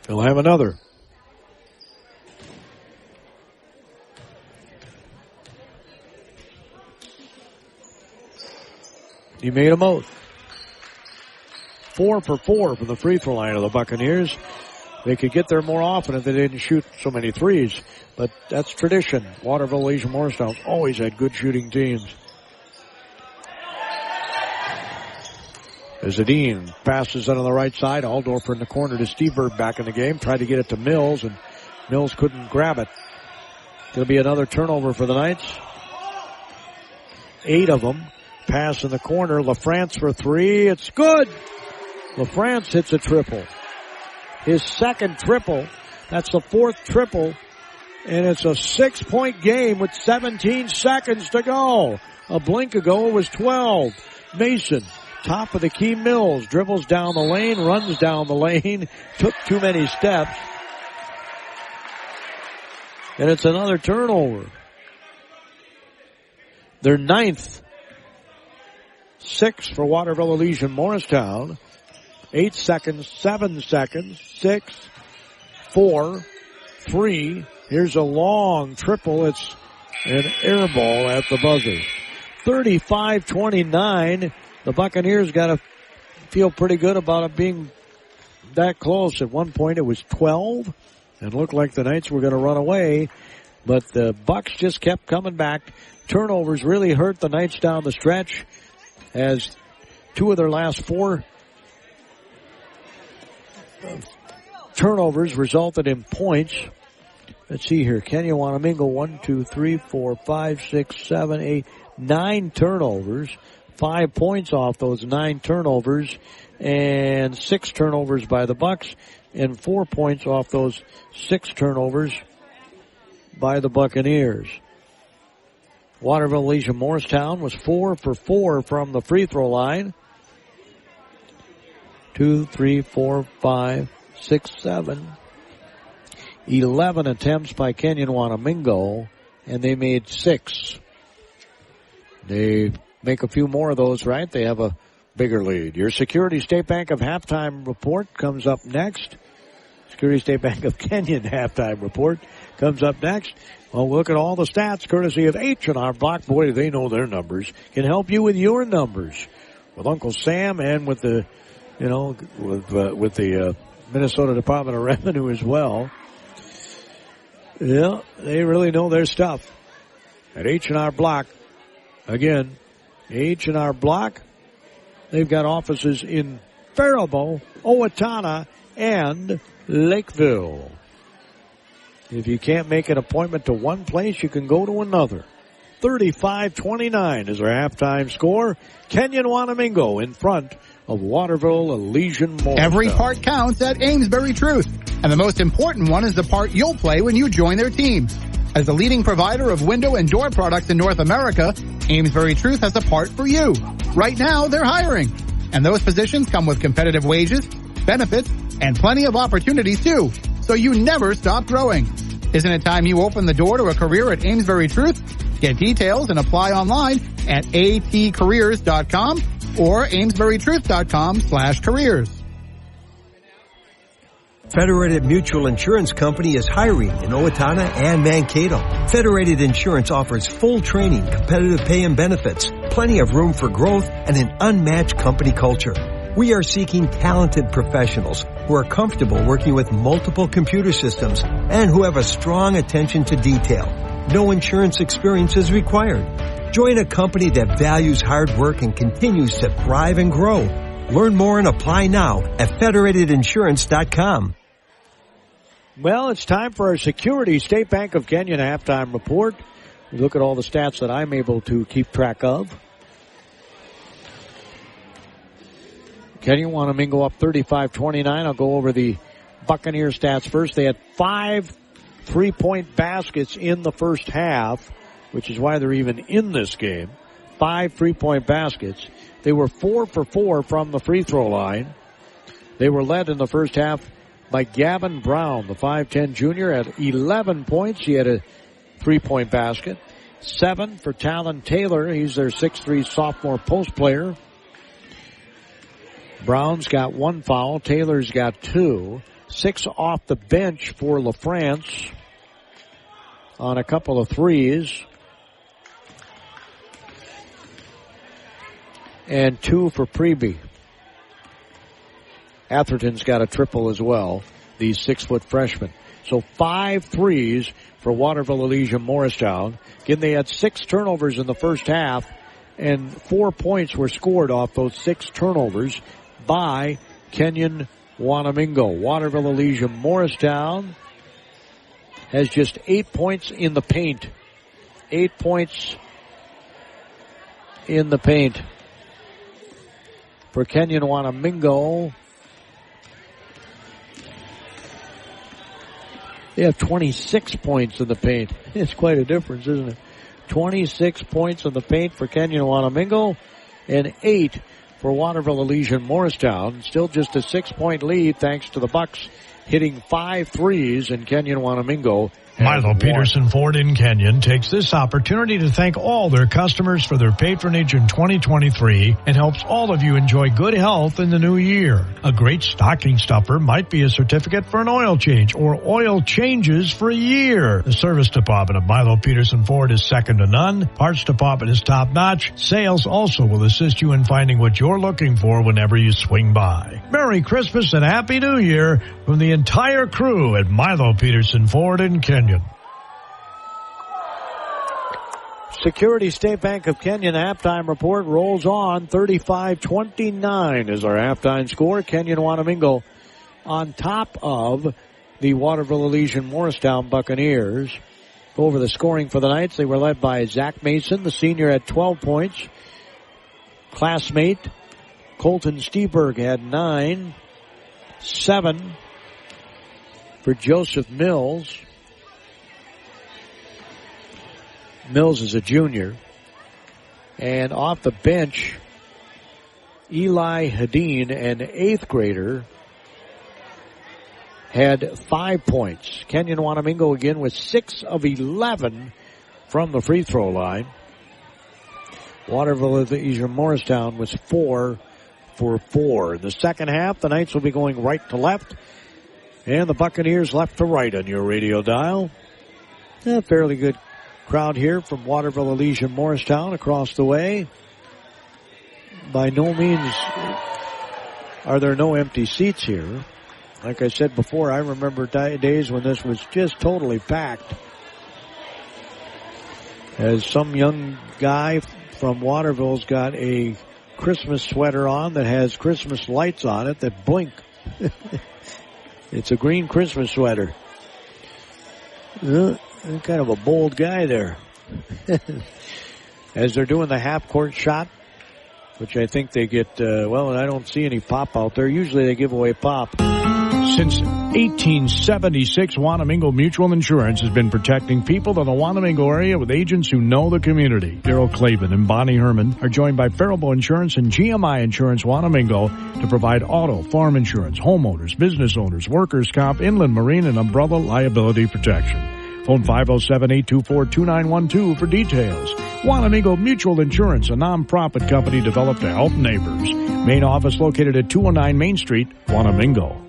He'll have another. He made them out. 4 for 4 from the free throw line of the Buccaneers. They could get there more often if they didn't shoot so many threes, but that's tradition. Waterville, Elysian, Morristown's always had good shooting teams. As Hedin passes it on the right side, Aldorfer in the corner to Stever back in the game. Tried to get it to Mills, and Mills couldn't grab it. Going to be another turnover for the Knights. 8 of them. Pass in the corner. LaFrance for 3. It's good. LaFrance hits a triple. His second triple. That's the 4th triple. And it's a 6-point game with 17 seconds to go. A blink ago it was 12. Mason, top of the key. Mills dribbles down the lane, runs down the lane, took too many steps. And it's another turnover. Their 9th. 6 for Waterville, Elysian, Morristown. 8 seconds, 7 seconds, 6, 4, 3. Here's a long triple. It's an air ball at the buzzer. 35-29. The Buccaneers got to feel pretty good about it being that close. At one point it was 12 and looked like the Knights were going to run away, but the Bucks just kept coming back. Turnovers really hurt the Knights down the stretch, as 2 of their last 4 turnovers resulted in points. Let's see here. Kenyon-Wanamingo, 1, 2, 3, 4, 5, 6, 7, 8, 9 turnovers. 5 points off those 9 turnovers, and 6 turnovers by the Bucks, and 4 points off those 6 turnovers by the Buccaneers. Waterville, Elysian, Morristown was 4 for 4 from the free throw line. 2, 3, 4, 5, 6, 7. 11 attempts by Kenyon-Wanamingo, and they made 6. They make a few more of those, right? They have a bigger lead. Your Security State Bank of halftime report comes up next. Security State Bank of Kenyon halftime report comes up next. Well, look at all the stats courtesy of H&R Block. Boy, they know their numbers. Can help you with your numbers. With Uncle Sam and with the, with the Minnesota Department of Revenue as well. Yeah, they really know their stuff. At H&R Block, again, H&R Block, they've got offices in Faribault, Owatonna, and Lakeville. If you can't make an appointment to one place, you can go to another. 35-29 is our halftime score. Kenyon-Wanamingo in front of Waterville, Elysian, Morristown. Every part counts at Amesbury Truth. And the most important one is the part you'll play when you join their team. As the leading provider of window and door products in North America, Amesbury Truth has a part for you. Right now, they're hiring. And those positions come with competitive wages, benefits, and plenty of opportunities too. So you never stop growing. Isn't it time you open the door to a career at Amesbury Truth? Get details and apply online at atcareers.com or amesburytruth.com/careers. Federated Mutual Insurance Company is hiring in Owatonna and Mankato. Federated Insurance offers full training, competitive pay and benefits, plenty of room for growth, and an unmatched company culture. We are seeking talented professionals who are comfortable working with multiple computer systems and who have a strong attention to detail. No insurance experience is required. Join a company that values hard work and continues to thrive and grow. Learn more and apply now at federatedinsurance.com. Well, it's time for our Security State Bank of Kenyon halftime report. We look at all the stats that I'm able to keep track of. Kenyon-Wanamingo up 35-29. I'll go over the Buccaneer stats first. They had 5 3-point baskets in the first half, which is why they're even in this game. 5 3-point baskets. They were 4 for 4 from the free throw line. They were led in the first half by Gavin Brown, the 5'10 junior, at 11 points. He had a 3-point basket. 7 for Talon Taylor. He's their 6'3 sophomore post player. Brown's got 1 foul. Taylor's got 2. 6 off the bench for LaFrance on a couple of threes. And 2 for Preby. Atherton's got a triple as well, the 6-foot freshman. So 5 threes for Waterville Elysium Morristown. Again, they had 6 turnovers in the first half, and 4 points were scored off those 6 turnovers by Kenyon-Wanamingo. Waterville Elysium Morristown has just 8 points in the paint. 8 points in the paint. For Kenyon-Wanamingo, they have 26 points in the paint. It's quite a difference, isn't it? 26 points in the paint for Kenyon-Wanamingo and 8 for Waterville Elysium Morristown. Still just a 6-point lead thanks to the Bucks hitting 5 threes in Kenyon-Wanamingo. Milo Peterson Ford in Kenyon takes this opportunity to thank all their customers for their patronage in 2023 and helps all of you enjoy good health in the new year. A great stocking stuffer might be a certificate for an oil change or oil changes for a year. The service department of Milo Peterson Ford is second to none. Parts department is top notch. Sales also will assist you in finding what you're looking for whenever you swing by. Merry Christmas and Happy New Year from the entire crew at Milo Peterson Ford in Kenyon. Security State Bank of Kenyon halftime report rolls on. 35-29 is our halftime score. Kenyon-Wanamingo on top of the Waterville Elysium Morristown Buccaneers. Go over the scoring for the Knights. They were led by Zach Mason, the senior, at 12 points. Classmate Colton Steberg had 9. 7 for Joseph Mills. Mills is a junior. And off the bench, Eli Hadeen, an 8th grader, had 5 points. Kenyon-Wanamingo again with 6 of 11 from the free throw line. Waterville Elysium Morristown was 4 for 4. In the second half, the Knights will be going right to left, and the Buccaneers left to right on your radio dial. A fairly good crowd here from Waterville Elysium Morristown across the way. By no means are there no empty seats here. Like I said before, I remember days when this was just totally packed. As some young guy from Waterville's got a Christmas sweater on that has Christmas lights on it that blink. It's a green Christmas sweater. Kind of a bold guy there. As they're doing the half-court shot, which I think they get, and I don't see any pop out there. Usually they give away pop. Since 1876, Wanamingo Mutual Insurance has been protecting people in the Wanamingo area with agents who know the community. Daryl Clavin and Bonnie Herman are joined by Faribault Insurance and GMI Insurance Wanamingo to provide auto, farm insurance, homeowners, business owners, workers' comp, inland marine, and umbrella liability protection. Phone 507-824-2912 for details. Wanamingo Mutual Insurance, a non-profit company developed to help neighbors. Main office located at 209 Main Street, Wanamingo.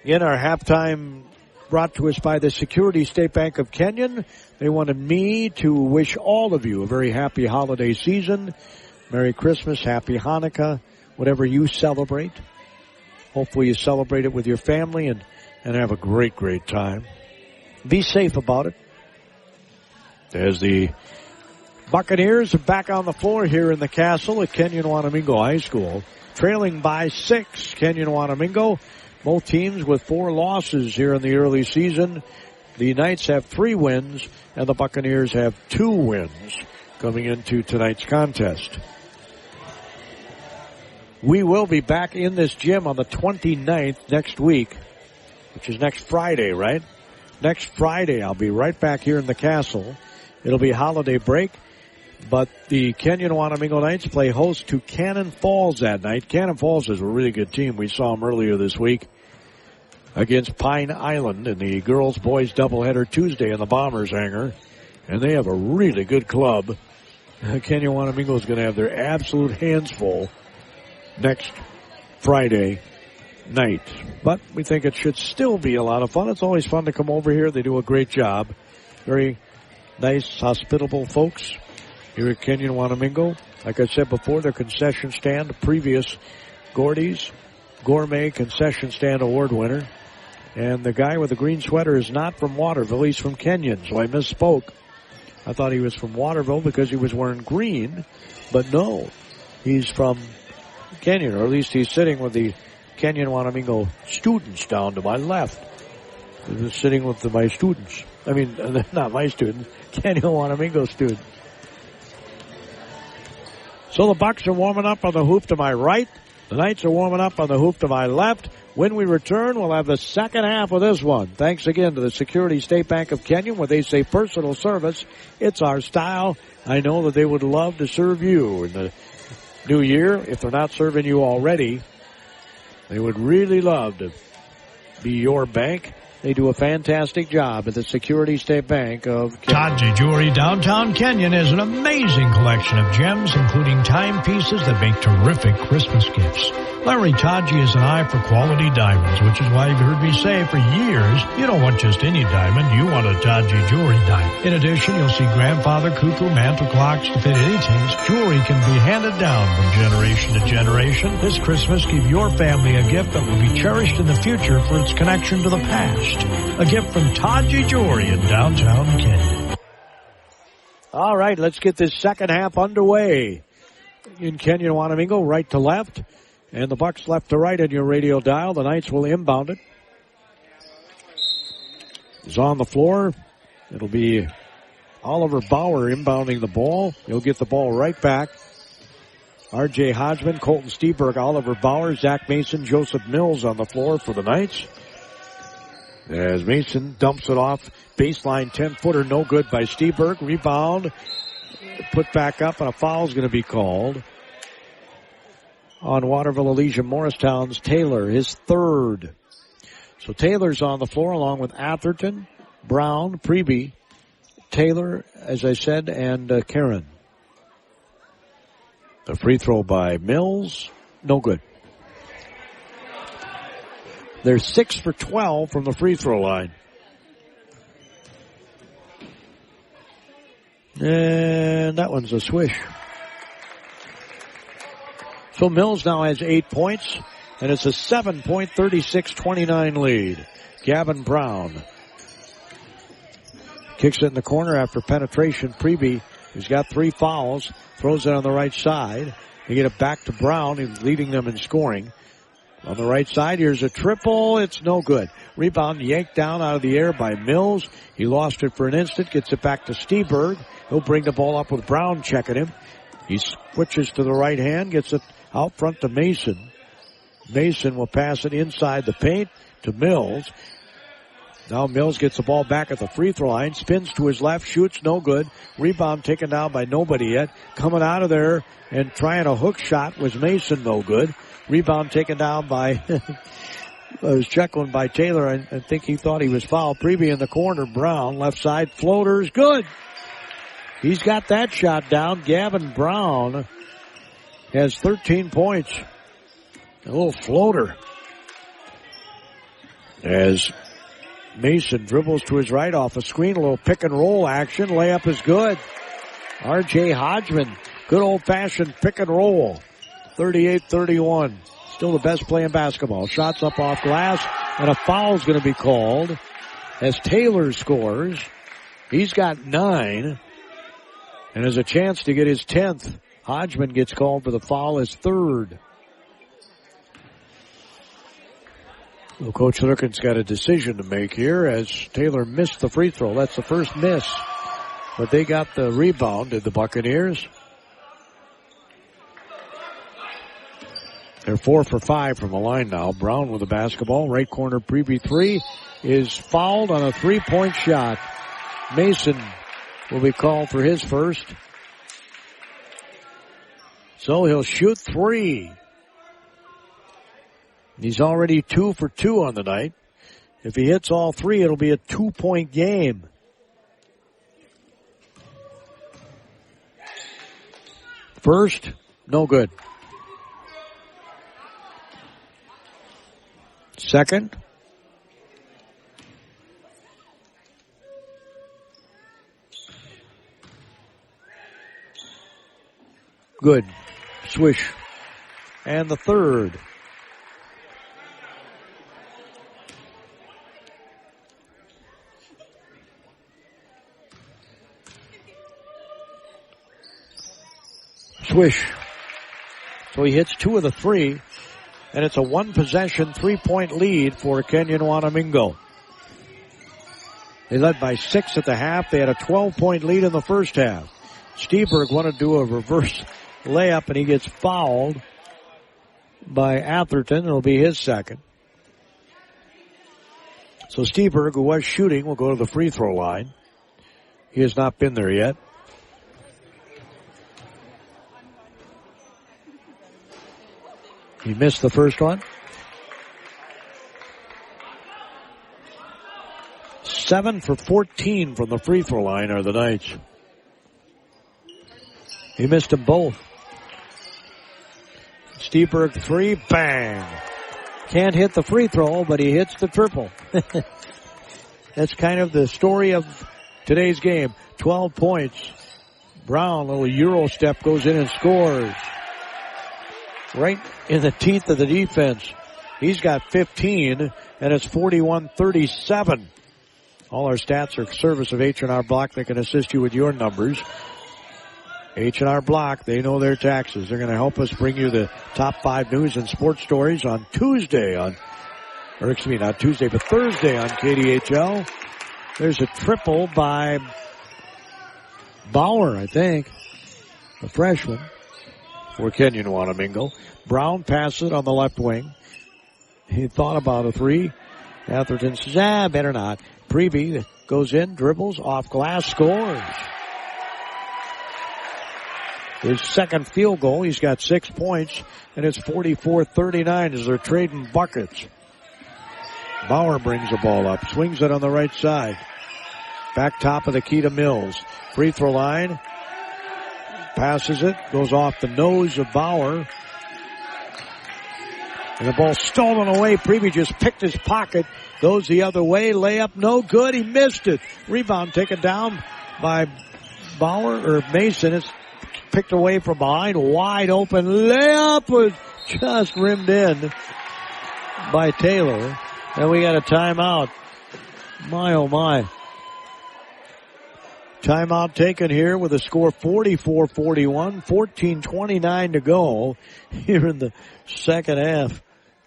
Again, our halftime brought to us by the Security State Bank of Kenyon. They wanted me to wish all of you a very happy holiday season. Merry Christmas, Happy Hanukkah, whatever you celebrate. Hopefully you celebrate it with your family and have a great, great time. Be safe about it. As the Buccaneers are back on the floor here in the Castle at Kenyon-Wanamingo High School. Trailing by 6, Kenyon-Wanamingo. Both teams with 4 losses here in the early season. The Knights have 3 wins, and the Buccaneers have 2 wins coming into tonight's contest. We will be back in this gym on the 29th next week, which is next Friday, right? Next Friday, I'll be right back here in the Castle. It'll be holiday break, but the Kenyon-Wanamingo Knights play host to Cannon Falls that night. Cannon Falls is a really good team. We saw them earlier this week against Pine Island in the girls-boys doubleheader Tuesday in the Bombers hangar, and they have a really good club. Kenyon-Wanamingo is going to have their absolute hands full next Friday night. But we think it should still be a lot of fun. It's always fun to come over here. They do a great job. Very nice, hospitable folks here at Kenyon-Wanamingo. Like I said before, their concession stand, the previous Gordy's Gourmet Concession Stand Award winner. And the guy with the green sweater is not from Waterville. He's from Kenyon, so I misspoke. I thought he was from Waterville because he was wearing green. But no, he's from Kenyon, or at least he's sitting with the Kenyon-Wanamingo students down to my left. He's sitting with my students. I mean, not my students, Kenyon-Wanamingo students. So the Bucks are warming up on the hoop to my right. The Knights are warming up on the hoop to my left. When we return, we'll have the second half of this one. Thanks again to the Security State Bank of Kenyon, where they say personal service. It's our style. I know that they would love to serve you in the new year. If they're not serving you already, they would really love to be your bank. They do a fantastic job at the Security State Bank of Kenyon. Todgy Jewelry downtown Kenyon has an amazing collection of gems, including timepieces that make terrific Christmas gifts. Larry Todgy has an eye for quality diamonds, which is why you've heard me say for years, you don't want just any diamond, you want a Todgy Jewelry diamond. In addition, you'll see grandfather cuckoo mantle clocks to fit any taste. Jewelry can be handed down from generation to generation. This Christmas, give your family a gift that will be cherished in the future for its connection to the past. A gift from Todgy Jewelry in downtown Kenyon. All right, let's get this second half underway. In Kenyon-Wanamingo, right to left. And the Bucks left to right on your radio dial. The Knights will inbound it. It's on the floor. It'll be Oliver Bauer inbounding the ball. He'll get the ball right back. R.J. Hodgman, Colton Steberg, Oliver Bauer, Zach Mason, Joseph Mills on the floor for the Knights. As Mason dumps it off. Baseline 10-footer, no good by Steberg. Rebound, put back up, and a foul's going to be called on Waterville Elysian Morristown's Taylor, his third. So Taylor's on the floor along with Atherton, Brown, Preby, Taylor, as I said, and Karen. The free throw by Mills, no good. They're 6 for 12 from the free throw line. And that one's a swish. So Mills now has 8 points, and it's a 7-point, 36-29 lead. Gavin Brown kicks it in the corner after penetration. Preby, who's got 3 fouls, throws it on the right side. They get it back to Brown, who's leading them in scoring. On the right side, here's a triple. It's no good. Rebound yanked down out of the air by Mills. He lost it for an instant, gets it back to Steberg. He'll bring the ball up with Brown checking him. He switches to the right hand, gets it out front to Mason. Mason will pass it inside the paint to Mills. Now Mills gets the ball back at the free throw line, spins to his left, shoots, no good. Rebound taken down by nobody yet. Coming out of there and trying a hook shot was Mason, no good. Rebound taken down by, was checked one by Taylor. I think he thought he was fouled. Preby in the corner, Brown, left side, floaters, good. He's got that shot down. Gavin Brown has 13 points. A little floater. As Mason dribbles to his right off a screen, a little pick and roll action. Layup is good. R.J. Hodgman, good old-fashioned pick and roll. 38-31. Still the best play in basketball. Shots up off glass, and a foul's going to be called as Taylor scores. He's got 9 and has a chance to get his 10th. Hodgman gets called for the foul, his 3rd. Well, Coach Lurkin's got a decision to make here as Taylor missed the free throw. That's the first miss. But they got the rebound, did the Buccaneers. They're 4 for 5 from the line now. Brown with the basketball. Right corner, Prevey 3 is fouled on a 3-point shot. Mason will be called for his first. So he'll shoot 3. He's already 2 for 2 on the night. If he hits all 3, it'll be a 2-point game. First, no good. Second, good. Swish. And the third. Swish. So he hits 2 of the 3, and it's a 1-possession 3-point lead for Kenyon-Wanamingo. They led by 6 at the half. They had a 12-point lead in the first half. Steberg wanted to do a reverse layup, and he gets fouled by Atherton. It'll be his second. So Steberg, who was shooting, will go to the free throw line. He has not been there yet. He missed the first one. 7 for 14 from the free throw line are the Knights. He missed them both. Steberg 3, bang. Can't hit the free throw, but he hits the triple. That's kind of the story of today's game. 12 points. Brown, little Euro step, goes in and scores. Right in the teeth of the defense. He's got 15, and it's 41-37. All our stats are service of H&R Block that can assist you with your numbers. H&R Block, they know their taxes. They're going to help us bring you the top 5 news and sports stories on Thursday on KDHL. There's a triple by Bauer, I think, a freshman for Kenyon-Wanamingo. Brown passes it on the left wing. He thought about a 3. Atherton says, better not. Prevey goes in, dribbles, off glass, scores. His second field goal. He's got 6 points, and it's 44-39 as they're trading buckets. Bauer brings the ball up, swings it on the right side. Back top of the key to Mills. Free throw line. Passes it, goes off the nose of Bauer. And the ball stolen away. Prevey just picked his pocket. Goes the other way. Layup, no good. He missed it. Rebound taken down by Bauer or Mason. It's picked away from behind. Wide open. Layup was just rimmed in by Taylor. And we got a timeout. My, oh my. Timeout taken here with a score 44-41. 14:29 to go here in the second half.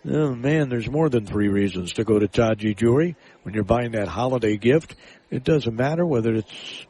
Oh, man, there's more than 3 reasons to go to Taji Jewelry when you're buying that holiday gift. It doesn't matter whether it's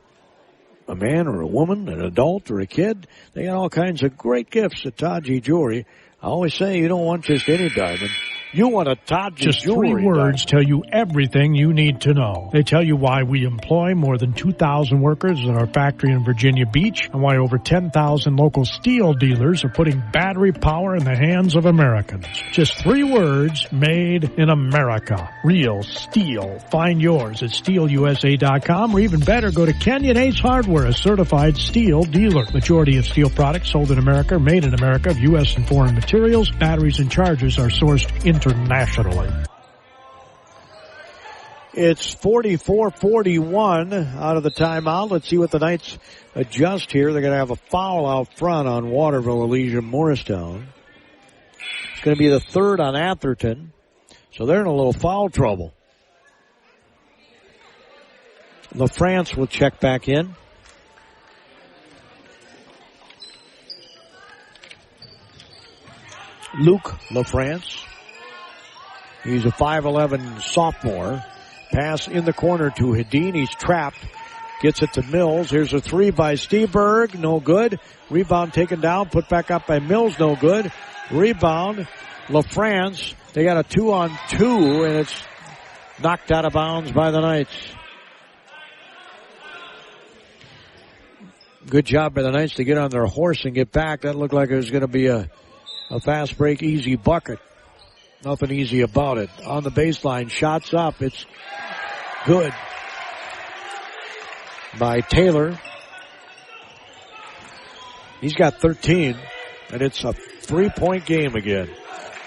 a man or a woman, an adult or a kid. They got all kinds of great gifts at Taji Jewelry. I always say you don't want just any diamond. You want a Taji Just Jewelry 3 words tell you everything you need to know. They tell you why we employ more than 2,000 workers at our factory in Virginia Beach and why over 10,000 local steel dealers are putting battery power in the hands of Americans. Just 3 words, made in America. Real steel. Find yours at steelusa.com, or even better, go to Kenyon Ace Hardware, a certified steel dealer. Majority of steel products sold in America, made in America, of U.S. and foreign materials. Batteries and chargers are sourced internationally. It's 44-41 out of the timeout. Let's see what the Knights adjust here. They're going to have a foul out front on Waterville Elysian Morristown. It's going to be the third on Atherton. So they're in a little foul trouble. LaFrance will check back in. Luke LaFrance. He's a 5'11 sophomore. Pass in the corner to Hedin. He's trapped. Gets it to Mills. Here's a three by Steberg. No good. Rebound taken down. Put back up by Mills. No good. Rebound. LaFrance. They got a 2-on-2, and it's knocked out of bounds by the Knights. Good job by the Knights to get on their horse and get back. That looked like it was going to be a fast break, easy bucket. Nothing easy about it. On the baseline, shots up. It's good by Taylor. He's got 13, and it's a 3-point game again.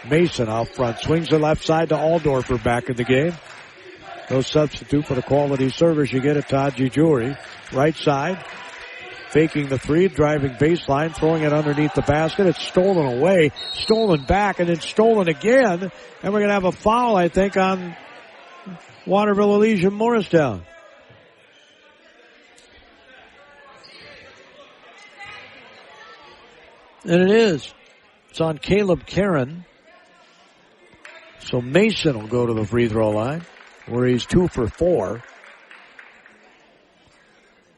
Mason out front, swings the left side to Aldorfer back in the game. No substitute for the quality service you get at Taji Jewelry. Right side, faking the three, driving baseline, throwing it underneath the basket. It's stolen away, stolen back, and then stolen again. And we're going to have a foul, I think, on Waterville Elysian Morristown. And it is. It's on Caleb Karen. So Mason will go to the free throw line, where he's 2 for 4.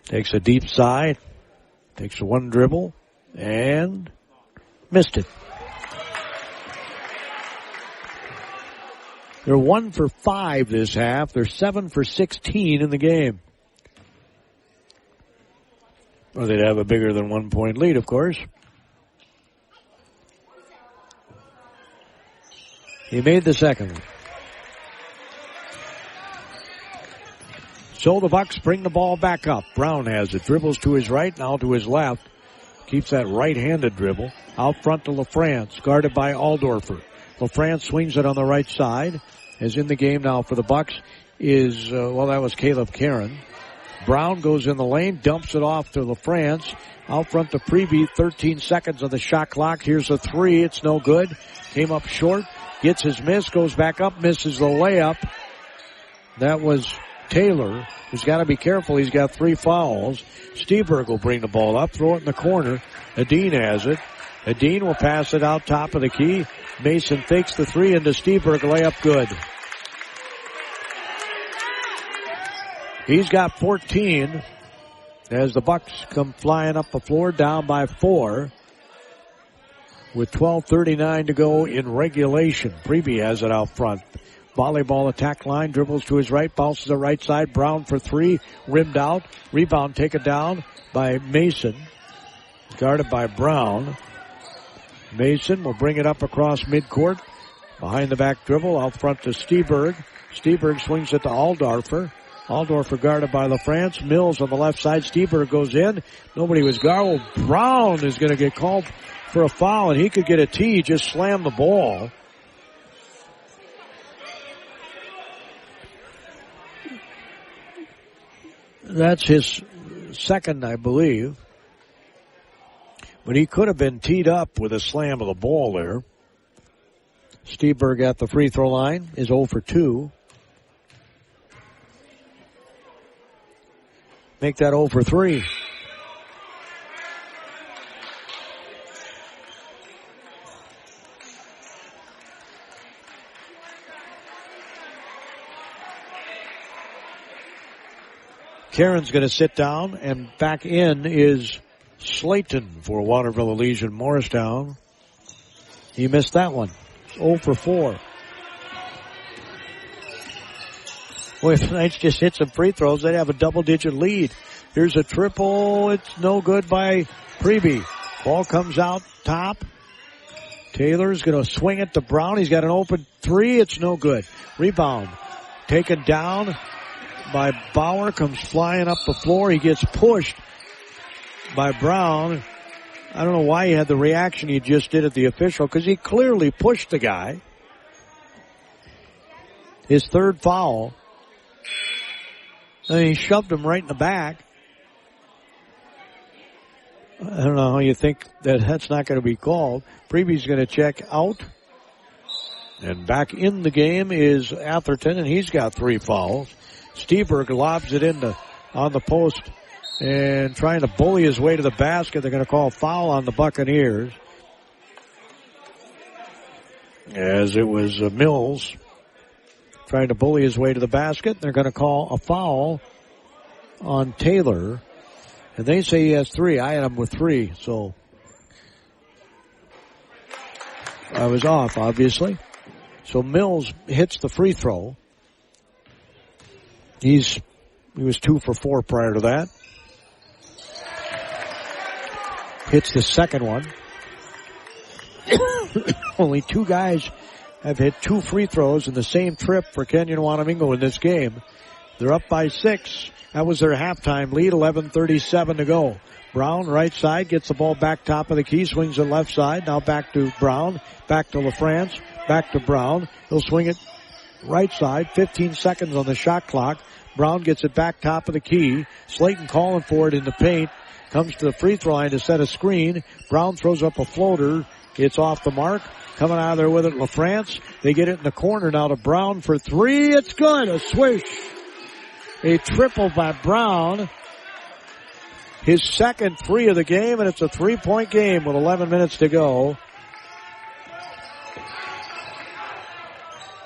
Takes a deep side. Takes one dribble and missed it. They're 1 for 5 this half. They're 7 for 16 in the game. Or they'd have a bigger than 1 point lead, of course. He made the second one. So the Bucks bring the ball back up. Brown has it. Dribbles to his right, now to his left. Keeps that right-handed dribble. Out front to LaFrance, guarded by Aldorfer. LaFrance swings it on the right side. Is in the game now for the Bucks is, that was Caleb Karen. Brown goes in the lane, dumps it off to LaFrance. Out front to Preby, 13 seconds on the shot clock. Here's a three. It's no good. Came up short. Gets his miss, goes back up, misses the layup. That was Taylor, who's got to be careful. He's got 3 fouls. Steberg will bring the ball up, throw it in the corner. Hedin has it. Hedin will pass it out top of the key. Mason fakes the three into Steberg, layup good. He's got 14 as the Bucks come flying up the floor, down by 4. With 12:39 to go in regulation. Preby has it out front. Volleyball attack line, dribbles to his right, bounces the right side. Brown for 3, rimmed out. Rebound taken down by Mason. Guarded by Brown. Mason will bring it up across midcourt. Behind the back dribble, out front to Steberg. Steberg swings it to Aldorfer. Aldorfer guarded by LaFrance. Mills on the left side. Steberg goes in. Nobody was guarded. Brown is going to get called for a foul, and he could get a tee, just slam the ball. That's his second, I believe. But he could have been teed up with a slam of the ball there. Steberg at the free throw line is 0 for 2. Make that 0 for 3. Karen's going to sit down, and back in is Slayton for Waterville Elysian Morristown. He missed that one. 0 for 4. Boy, if the Knights just hit some free throws, they'd have a double-digit lead. Here's a triple. It's no good by Preby. Ball comes out top. Taylor's going to swing it to Brown. He's got an open 3. It's no good. Rebound. Taken down by Bauer, comes flying up the floor. He gets pushed by Brown. I don't know why he had the reaction he just did at the official, because he clearly pushed the guy. His third foul. And he shoved him right in the back. I don't know how you think that's not going to be called. Preby's going to check out. And back in the game is Atherton, and he's got 3 fouls. Steberg lobs it on the post and trying to bully his way to the basket. They're going to call a foul on the Buccaneers. As it was Mills trying to bully his way to the basket. They're going to call a foul on Taylor. And they say he has 3. I had him with 3, so I was off, obviously. So Mills hits the free throw. He was 2 for 4 prior to that. Hits the second one. Only 2 guys have hit 2 free throws in the same trip for Kenyon-Wanamingo in this game. They're up by 6. That was their halftime lead, 11:37 to go. Brown, right side, gets the ball back top of the key, swings it left side. Now back to Brown, back to LaFrance, back to Brown. He'll swing it right side, 15 seconds on the shot clock. Brown gets it back top of the key. Slayton calling for it in the paint. Comes to the free throw line to set a screen. Brown throws up a floater. It's off the mark. Coming out of there with it, LaFrance. They get it in the corner now to Brown for 3. It's good. A swish. A triple by Brown. His second 3 of the game, and it's a 3-point game with 11 minutes to go.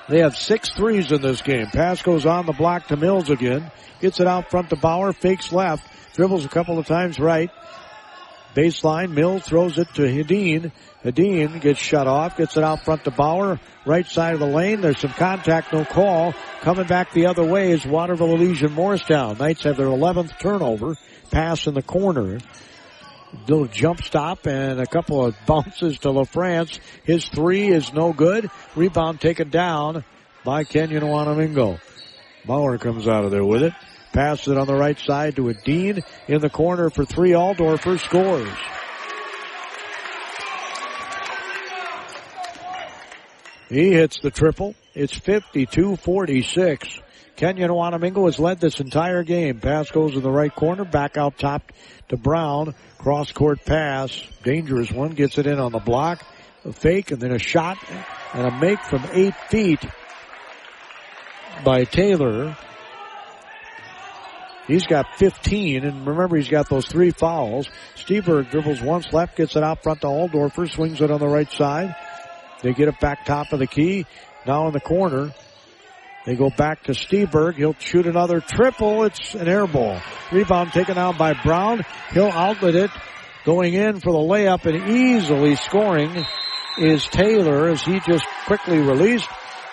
They have 6 threes in this game. Pass goes on the block to Mills again. Gets it out front to Bauer. Fakes left. Dribbles a couple of times right. Baseline. Mills throws it to Hedin. Hedin gets shut off. Gets it out front to Bauer. Right side of the lane. There's some contact. No call. Coming back the other way is Waterville Elysian Morristown. Knights have their 11th turnover. Pass in the corner. Little jump stop and a couple of bounces to LaFrance. His 3 is no good. Rebound taken down by Kenyon-Wanamingo. Bauer comes out of there with it. Passes it on the right side to Hedin. In the corner for 3. Aldorfer scores. He hits the triple. It's 52-46. Kenyon-Wanamingo has led this entire game. Pass goes in the right corner. Back out top to Brown. Cross-court pass. Dangerous one. Gets it in on the block. A fake and then a shot and a make from 8 feet by Taylor. He's got 15, and remember he's got those 3 fouls. Steberg dribbles once left, gets it out front to Aldorfer, swings it on the right side. They get it back top of the key. Now in the corner. They go back to Steberg. He'll shoot another triple. It's an air ball. Rebound taken out by Brown. He'll outlet it. Going in for the layup and easily scoring is Taylor as he just quickly released.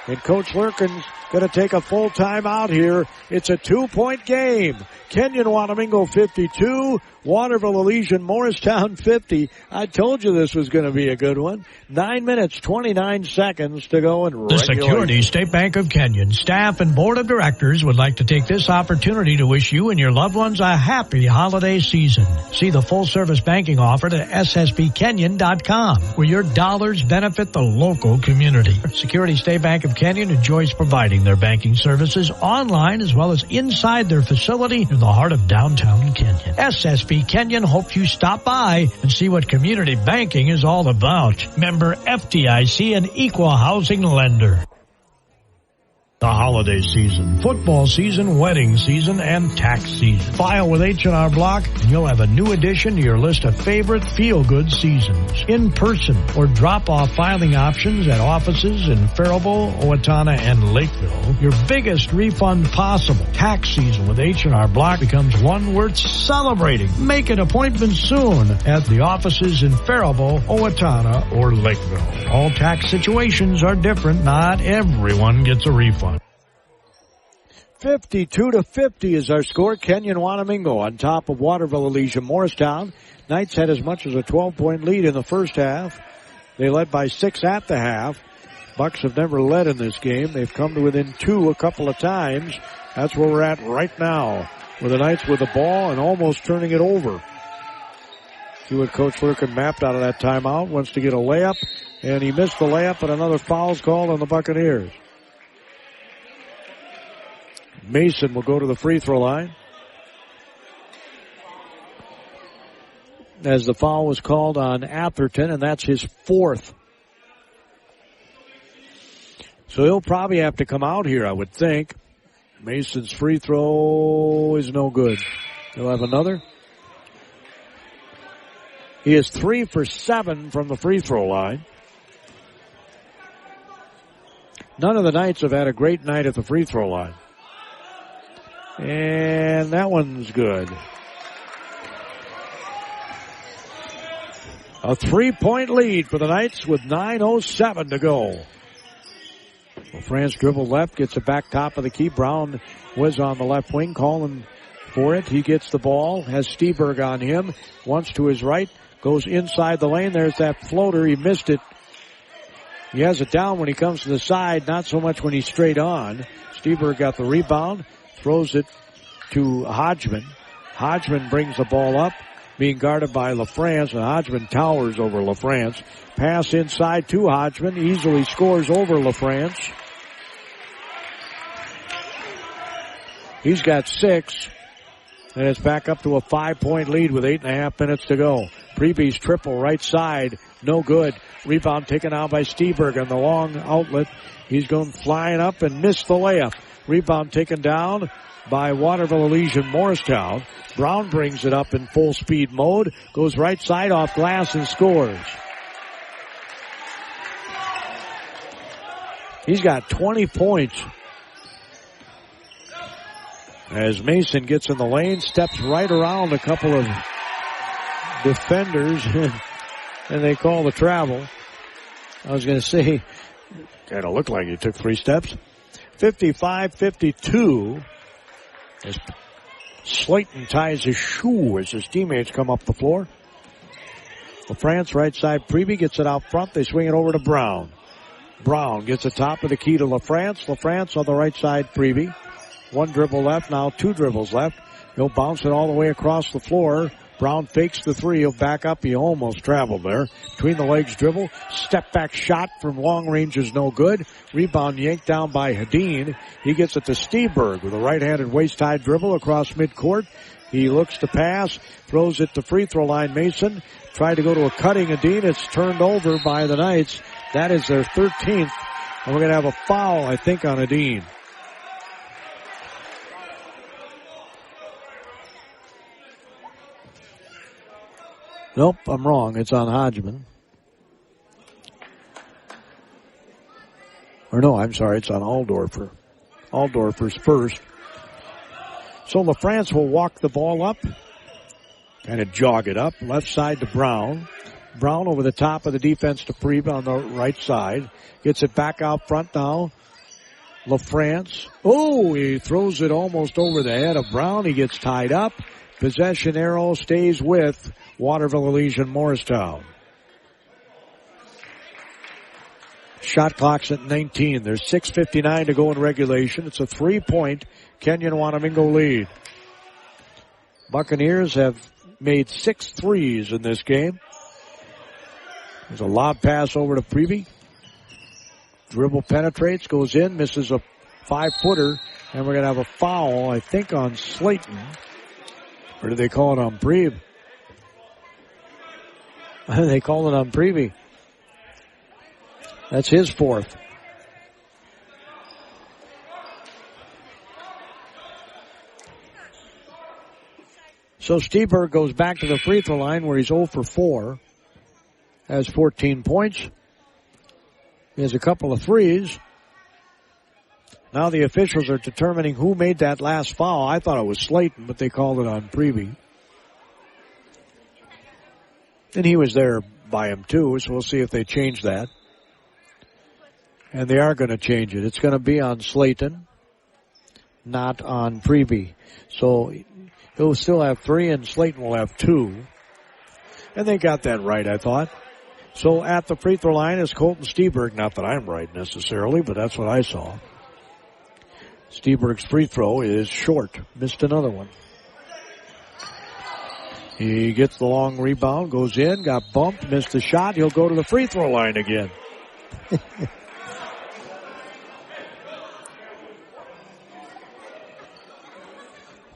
And Coach Lurkin's going to take a full time out here. It's a 2-point game. Kenyon-Wanamingo 52, Waterville Elysian Morristown 50. I told you this was going to be a good one. 9 minutes, 29 seconds to go in regulation. The Security State Bank of Kenyon staff and board of directors would like to take this opportunity to wish you and your loved ones a happy holiday season. See the full-service banking offer at ssbkenyon.com, where your dollars benefit the local community. Security State Bank of Kenyon enjoys providing their banking services online as well as inside their facility in the heart of downtown Kenyon. SSB Kenyon hopes you stop by and see what community banking is all about. Member FDIC, an equal housing lender. The holiday season, football season, wedding season, and tax season. File with H&R Block and you'll have a new addition to your list of favorite feel-good seasons. In person or drop-off filing options at offices in Faribault, Owatonna, and Lakeville. Your biggest refund possible. Tax season with H&R Block becomes one worth celebrating. Make an appointment soon at the offices in Faribault, Owatonna, or Lakeville. All tax situations are different. Not everyone gets a refund. 52-50 is our score. Kenyon-Wanamingo on top of Waterville Elysian Morristown. Knights had as much as a 12-point lead in the first half. They led by 6 at the half. Bucks have never led in this game. They've come to within 2 a couple of times. That's where we're at right now, with the Knights with the ball and almost turning it over. See what Coach Lurkin mapped out of that timeout. Wants to get a layup, and he missed the layup, and another foul's called on the Buccaneers. Mason will go to the free throw line. As the foul was called on Atherton, and that's his 4th. So he'll probably have to come out here, I would think. Mason's free throw is no good. He'll have another. He is 3 for 7 from the free throw line. None of the Knights have had a great night at the free throw line. And that one's good. A 3-point lead for the Knights with 9:07 to go. LaFrance dribble left, gets it back top of the key. Brown was on the left wing, calling for it. He gets the ball, has Steberg on him, once to his right, goes inside the lane. There's that floater. He missed it. He has it down when he comes to the side, not so much when he's straight on. Steberg got the rebound, throws it to Hodgman. Hodgman brings the ball up, being guarded by LaFrance, and Hodgman towers over LaFrance. Pass inside to Hodgman, easily scores over LaFrance. He's got 6, and it's back up to a 5-point lead with 8.5 minutes to go. Preby's triple right side, no good. Rebound taken out by Steberg on the long outlet. He's going flying up and missed the layup. Rebound taken down by Waterville Elysian Morristown. Brown brings it up in full speed mode, goes right side off glass and scores. He's got 20 points. As Mason gets in the lane, steps right around a couple of defenders, and they call the travel. I was going to say, kind of looked like he took 3 steps. 55-52. As Slayton ties his shoe as his teammates come up the floor. LaFrance right side. Preby gets it out front. They swing it over to Brown. Brown gets the top of the key to LaFrance. LaFrance on the right side. Preby. 1 dribble left. Now 2 dribbles left. He'll bounce it all the way across the floor. Brown fakes the 3. He'll back up. He almost traveled there. Between the legs dribble. Step back shot from long range is no good. Rebound yanked down by Hadeen. He gets it to Steberg with a right-handed waist-high dribble across midcourt. He looks to pass. Throws it to free throw line. Mason tried to go to a cutting Hadeen. It's turned over by the Knights. That is their 13th. And we're going to have a foul, I think, on Hadeen. Nope, I'm wrong. It's on Hodgman. Or no, I'm sorry. It's on Aldorfer. Aldorfer's first. So LaFrance will walk the ball up. Kind of jog it up. Left side to Brown. Brown over the top of the defense to Preba on the right side. Gets it back out front now. LaFrance. Oh, he throws it almost over the head of Brown. He gets tied up. Possession arrow stays with Waterville Elysian Morristown. Shot clock's at 19. There's 6:59 to go in regulation. It's a 3-point Kenyon-Wanamingo lead. Buccaneers have made 6 threes in this game. There's a lob pass over to Preby. Dribble penetrates, goes in, misses a 5-footer, and we're going to have a foul, I think, on Slayton. Or did they call it on Preby? They called it on Preby. That's his 4th. So Steberg goes back to the free throw line where he's 0 for 4. Has 14 points. He has a couple of threes. Now the officials are determining who made that last foul. I thought it was Slayton, but they called it on Preby. And he was there by him too, so we'll see if they change that. And they are going to change it. It's going to be on Slayton, not on Preby. So he'll still have 3 and Slayton will have 2. And they got that right, I thought. So at the free throw line is Colton Steberg. Not that I'm right necessarily, but that's what I saw. Steberg's free throw is short. Missed another one. He gets the long rebound, goes in, got bumped, missed the shot. He'll go to the free throw line again.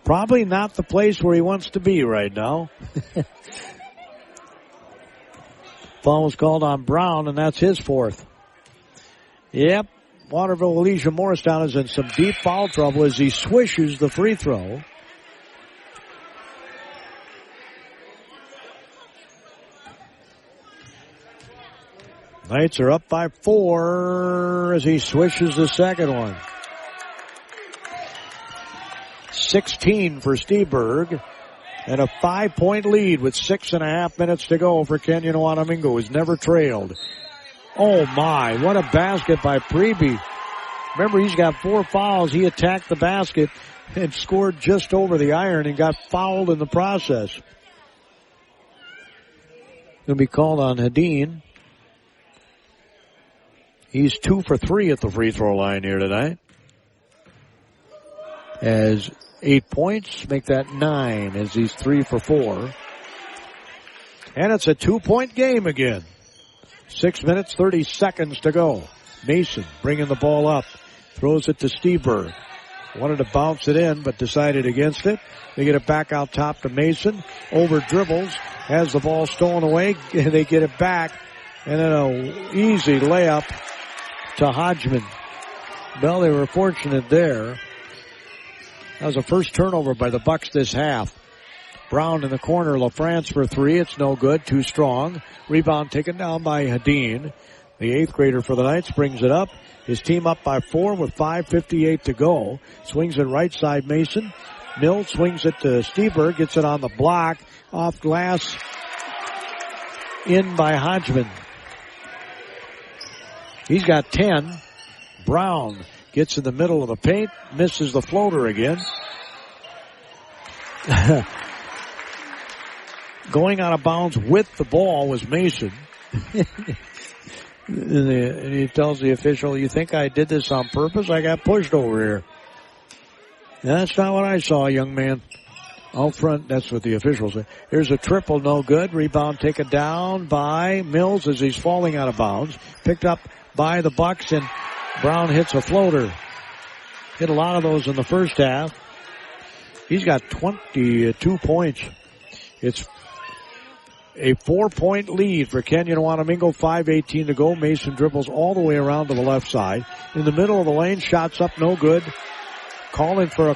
Probably not the place where he wants to be right now. Foul was called on Brown, and that's his fourth. Yep, Waterville Elysia Morristown is in some deep foul trouble as he swishes the free throw. Knights are up by 4 as he swishes the second one. 16 for Steberg. And a 5-point lead with 6.5 minutes to go for Kenyon-Wanamingo, who's never trailed. Oh my, what a basket by Preby. Remember, he's got 4 fouls. He attacked the basket and scored just over the iron and got fouled in the process. Going to be called on Hadeen. He's 2 for 3 at the free throw line here tonight. As 8 points, make that 9 as he's 3 for 4. And it's a 2-point game again. 6 minutes, 30 seconds to go. Mason bringing the ball up. Throws it to Steberg. Wanted to bounce it in, but decided against it. They get it back out top to Mason. Over dribbles. Has the ball stolen away. They get it back. And then an easy layup to Hodgman. Well, they were fortunate there. That was the first turnover by the Bucks this half. Brown in the corner. LaFrance for 3. It's no good. Too strong. Rebound taken down by Hadeen. The 8th grader for the Knights brings it up. His team up by 4 with 5:58 to go. Swings it right side Mason. Mills swings it to Steberg. Gets it on the block. Off glass. In by Hodgman. He's got 10. Brown gets in the middle of the paint. Misses the floater again. Going out of bounds with the ball was Mason. And he tells the official, "You think I did this on purpose? I got pushed over here." That's not what I saw, young man. Out front, that's what the official said. Here's a triple, no good. Rebound taken down by Mills as he's falling out of bounds. Picked up by the Bucks, and Brown hits a floater. Hit a lot of those in the first half. He's got 22 points. It's a 4-point lead for Kenyon-Wanamingo. 5:18 to go. Mason dribbles all the way around to the left side. In the middle of the lane, shots up, no good. Calling for a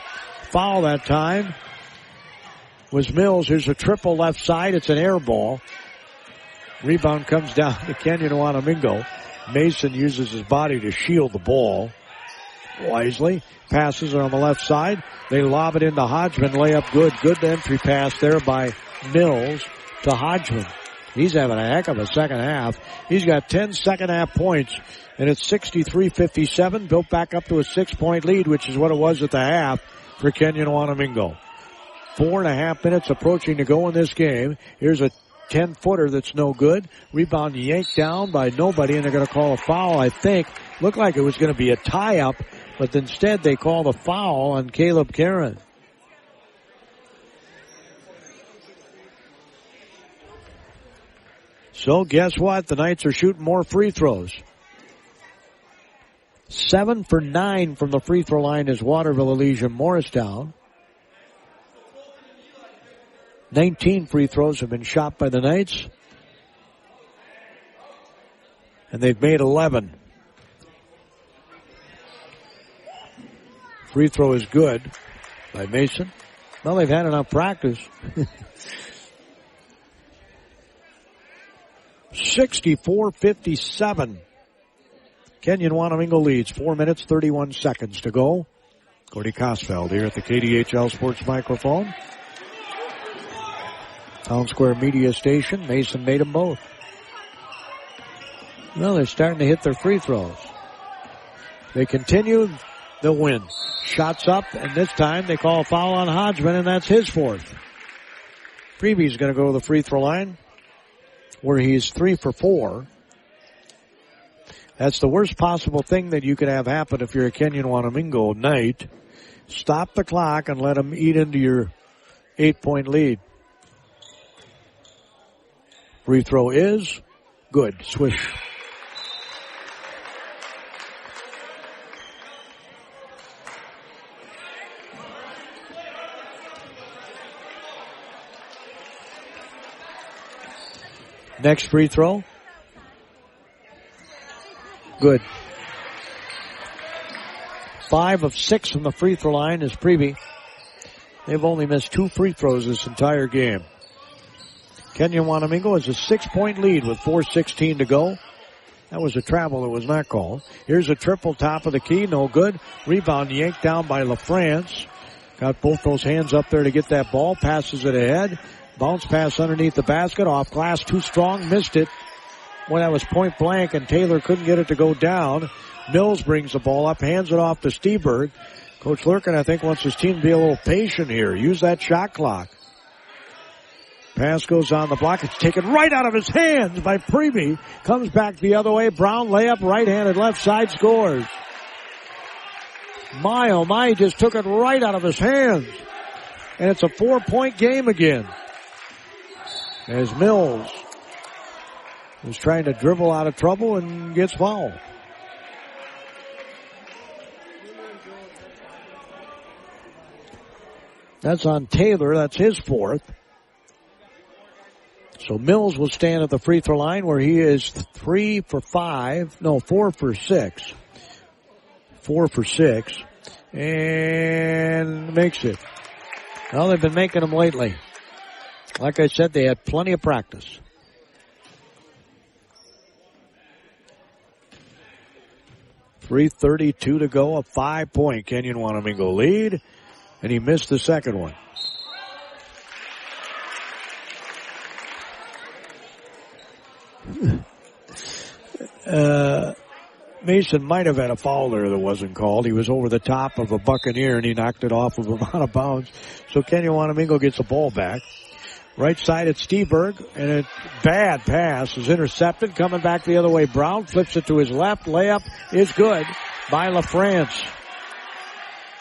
foul that time was Mills. Here's a triple left side. It's an air ball. Rebound comes down to Kenyon-Wanamingo. Mason uses his body to shield the ball wisely. Passes it on the left side. They lob it into Hodgman. Layup good. Good entry pass there by Mills to Hodgman. He's having a heck of a second half. He's got 10 second half points, and it's 63-57. Built back up to a 6-point lead, which is what it was at the half for Kenyon-Wanamingo. 4.5 minutes approaching to go in this game. Here's a 10-footer that's no good. Rebound yanked down by nobody, and they're going to call a foul, I think. Looked like it was going to be a tie-up, but instead they called a foul on Caleb Karen. So guess what? The Knights are shooting more free throws. 7 for 9 from the free throw line is Waterville Elysia Morristown. 19 free throws have been shot by the Knights. And they've made 11. Free throw is good by Mason. Well, they've had enough practice. 64-57. Kenyon-Wanamingo leads. 4 minutes, 31 seconds to go. Gordy Kosfeld here at the KDHL Sports Microphone. Town Square Media Station. Mason made them both. Well, they're starting to hit their free throws. They continue, they'll win. Shots up, and this time they call a foul on Hodgman, and that's his fourth. Freeby's going to go to the free throw line, where he's 3 for 4. That's the worst possible thing that you could have happen if you're a Kenyon-Wanamingo Knight. Stop the clock and let them eat into your 8-point lead. Free throw is good. Swish. Next free throw. Good. 5 of 6 from the free throw line is Preby. They've only missed 2 free throws this entire game. Kenyon-Wanamingo has a 6-point lead with 4:16 to go. That was a travel that was not called. Here's a triple top of the key. No good. Rebound yanked down by LaFrance. Got both those hands up there to get that ball. Passes it ahead. Bounce pass underneath the basket. Off glass. Too strong. Missed it. Well, that was point blank, and Taylor couldn't get it to go down. Mills brings the ball up. Hands it off to Steberg. Coach Lurkin, I think, wants his team to be a little patient here. Use that shot clock. Pass goes on the block. It's taken right out of his hands by Preby. Comes back the other way. Brown layup, right-handed left side, scores. My, oh my, he just took it right out of his hands. And it's a 4-point game again. As Mills is trying to dribble out of trouble and gets fouled. That's on Taylor. That's his 4th. So Mills will stand at the free throw line where he is 4 for 6. 4 for 6. And makes it. Well, they've been making them lately. Like I said, they had plenty of practice. .332 to go, a 5-point Kenyon-Wanamingo lead. And he missed the second one. Mason might have had a foul there that wasn't called. He was over the top of a Buccaneer and he knocked it off of him out of bounds. So Kenyon-Wanamingo gets the ball back. Right side at Steberg, and a bad pass is intercepted. Coming back the other way, Brown flips it to his left. Layup is good by LaFrance.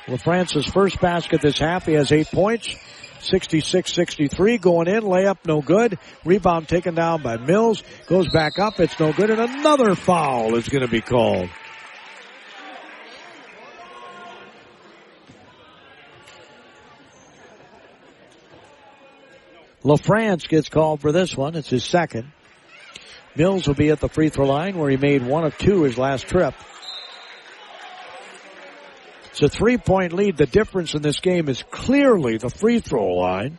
LaFrance's first basket this half. He has 8 points. 66-63 going in. Layup no good. Rebound taken down by Mills. Goes back up. It's no good. And another foul is going to be called. LaFrance gets called for this one. It's his second. Mills will be at the free throw line where he made 1 of 2 his last trip. It's a 3-point lead. The difference in this game is clearly the free throw line.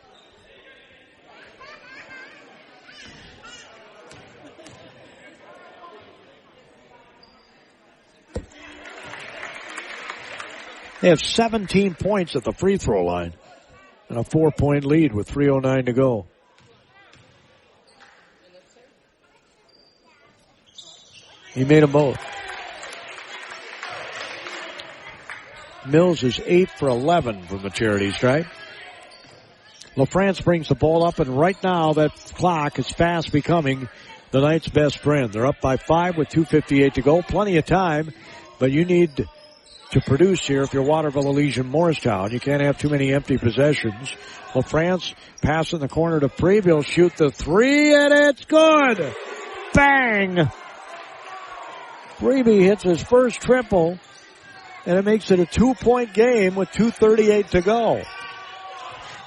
They have 17 points at the free throw line and a 4-point lead with 3:09 to go. He made them both. Mills is 8 for 11 from the charity stripe. LaFrance brings the ball up, and right now that clock is fast becoming the Knights' best friend. They're up by 5 with 2:58 to go. Plenty of time, but you need to produce here if you're Waterville, Elysian, Morristown. You can't have too many empty possessions. LaFrance pass in the corner to Preby. He'll shoot the 3, and it's good! Bang! Preby hits his first triple. And it makes it a 2-point game with 2:38 to go.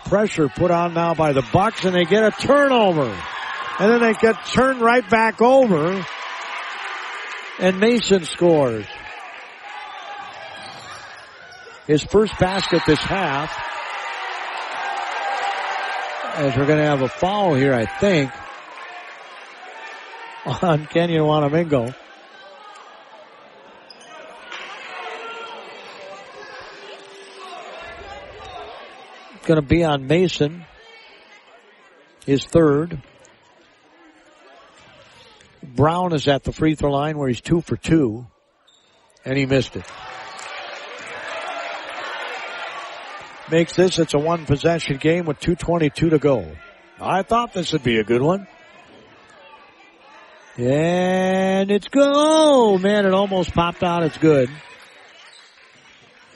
Pressure put on now by the Bucks, and they get a turnover. And then they get turned right back over. And Mason scores. His first basket this half. As we're going to have a foul here, I think, on Kenyon-Wanamingo. Going to be on Mason, his third. Brown is at the free throw line where he's 2 for 2, and he missed it. Makes this, it's a 1-possession game with 2:22 to go. I thought this would be a good one. And it's good. Oh, man, it almost popped out. It's good.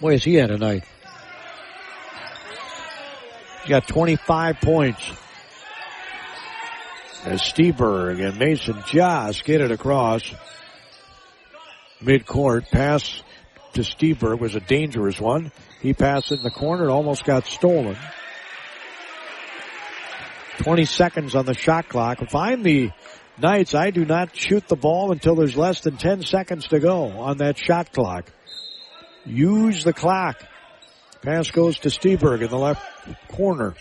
Boy, has he had a night. He's got 25 points. As Steberg and Mason just get it across midcourt. Pass to Steberg was a dangerous one. He passed it in the corner. It almost got stolen. 20 seconds on the shot clock. If I'm the Knights, I do not shoot the ball until there's less than 10 seconds to go on that shot clock. Use the clock. Pass goes to Steberg in the left corner.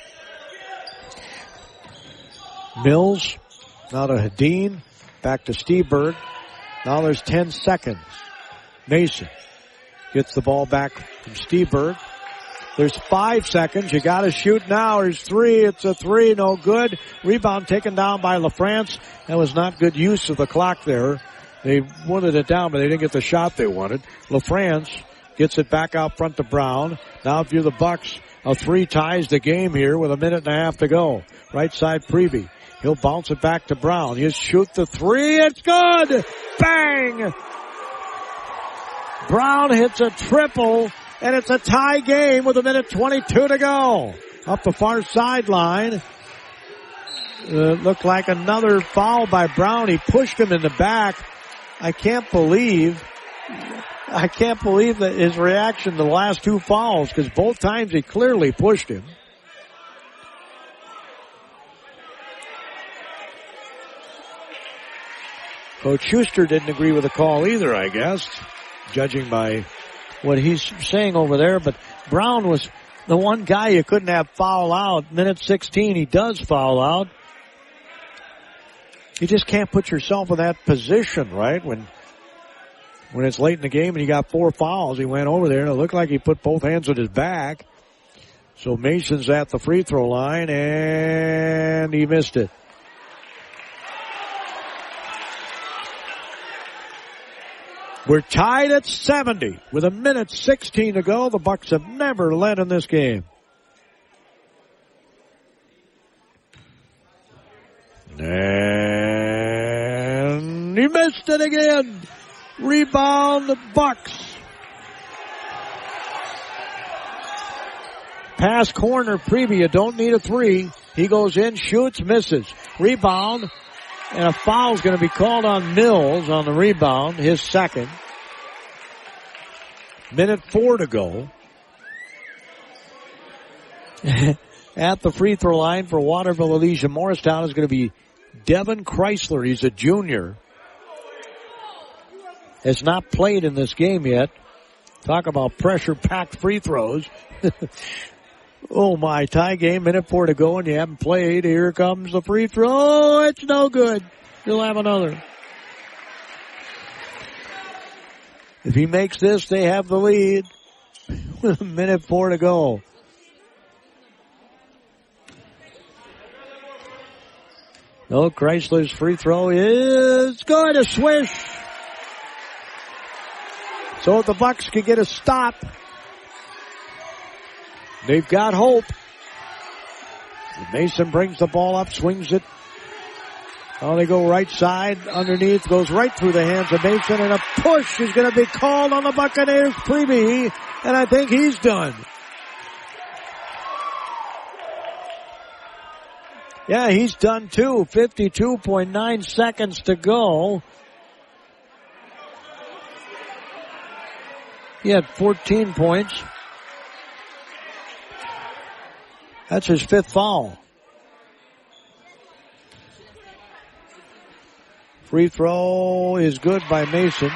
Mills, now to Hedin, back to Steberg. Now there's 10 seconds. Mason gets the ball back from Steberg. There's 5 seconds. You got to shoot now. There's 3. It's a 3. No good. Rebound taken down by LaFrance. That was not good use of the clock there. They wanted it down, but they didn't get the shot they wanted. LaFrance gets it back out front to Brown. Now if you're the Bucks, a 3 ties the game here with 1.5 minutes to go. Right side Prevey. He'll bounce it back to Brown. He'll shoot the 3. It's good. Bang! Brown hits a triple, and it's a tie game with 1:22 to go. Up the far sideline. Looked like another foul by Brown. He pushed him in the back. I can't believe that his reaction to the last 2 fouls, because both times he clearly pushed him. Coach Schuster didn't agree with the call either, I guess, judging by what he's saying over there. But Brown was the one guy you couldn't have foul out. Minute 16, he does foul out. You just can't put yourself in that position, right? When it's late in the game and you got 4 fouls, he went over there and it looked like he put both hands on his back. So Mason's at the free throw line and he missed it. We're tied at 70 with 1:16 to go. The Bucks have never led in this game. And he missed it again. Rebound the Bucks. Pass corner Prevey. You don't need a 3. He goes in, shoots, misses. Rebound. And a foul's going to be called on Mills on the rebound, his second. 1:04 to go. At the free throw line for Waterville Elysia Morristown is going to be Devin Chrysler. He's a junior. Has not played in this game yet. Talk about pressure-packed free throws. Oh my, tie game, 1:04 to go and you haven't played. Here comes the free throw. Oh, it's no good. He'll have another. If he makes this, they have the lead. 1:04 to go. No, Chrysler's free throw is going to swish. So if the Bucks could get a stop, they've got hope. Mason brings the ball up, swings it. Oh, they go right side, underneath, goes right through the hands of Mason, and a push is going to be called on the Buccaneers. Prevey, and I think he's done. Yeah, he's done too. 52.9 seconds to go. He had 14 points. That's his 5th foul. Free throw is good by Mason.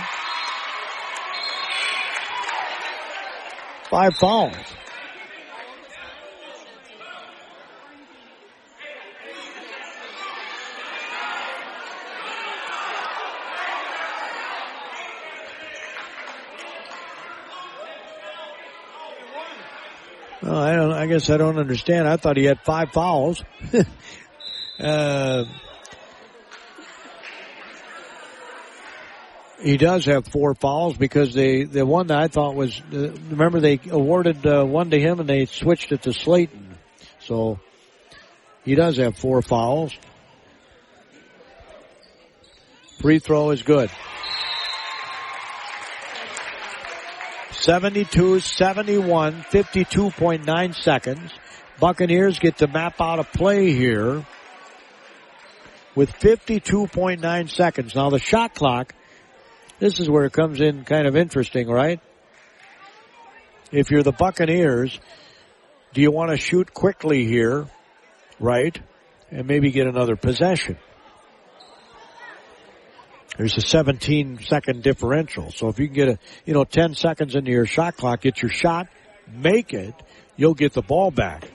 5 fouls. Well, I guess I don't understand. I thought he had 5 fouls. He does have 4 fouls because the one that I thought was, remember they awarded one to him and they switched it to Slayton. So he does have 4 fouls. Free throw is good. 72-71, 52.9 seconds. Buccaneers get to map out a play here with 52.9 seconds. Now the shot clock, this is where it comes in kind of interesting, right? If you're the Buccaneers, do you want to shoot quickly here, right? And maybe get another possession. There's a 17-second differential. So if you can get 10 seconds into your shot clock, get your shot, make it, you'll get the ball back.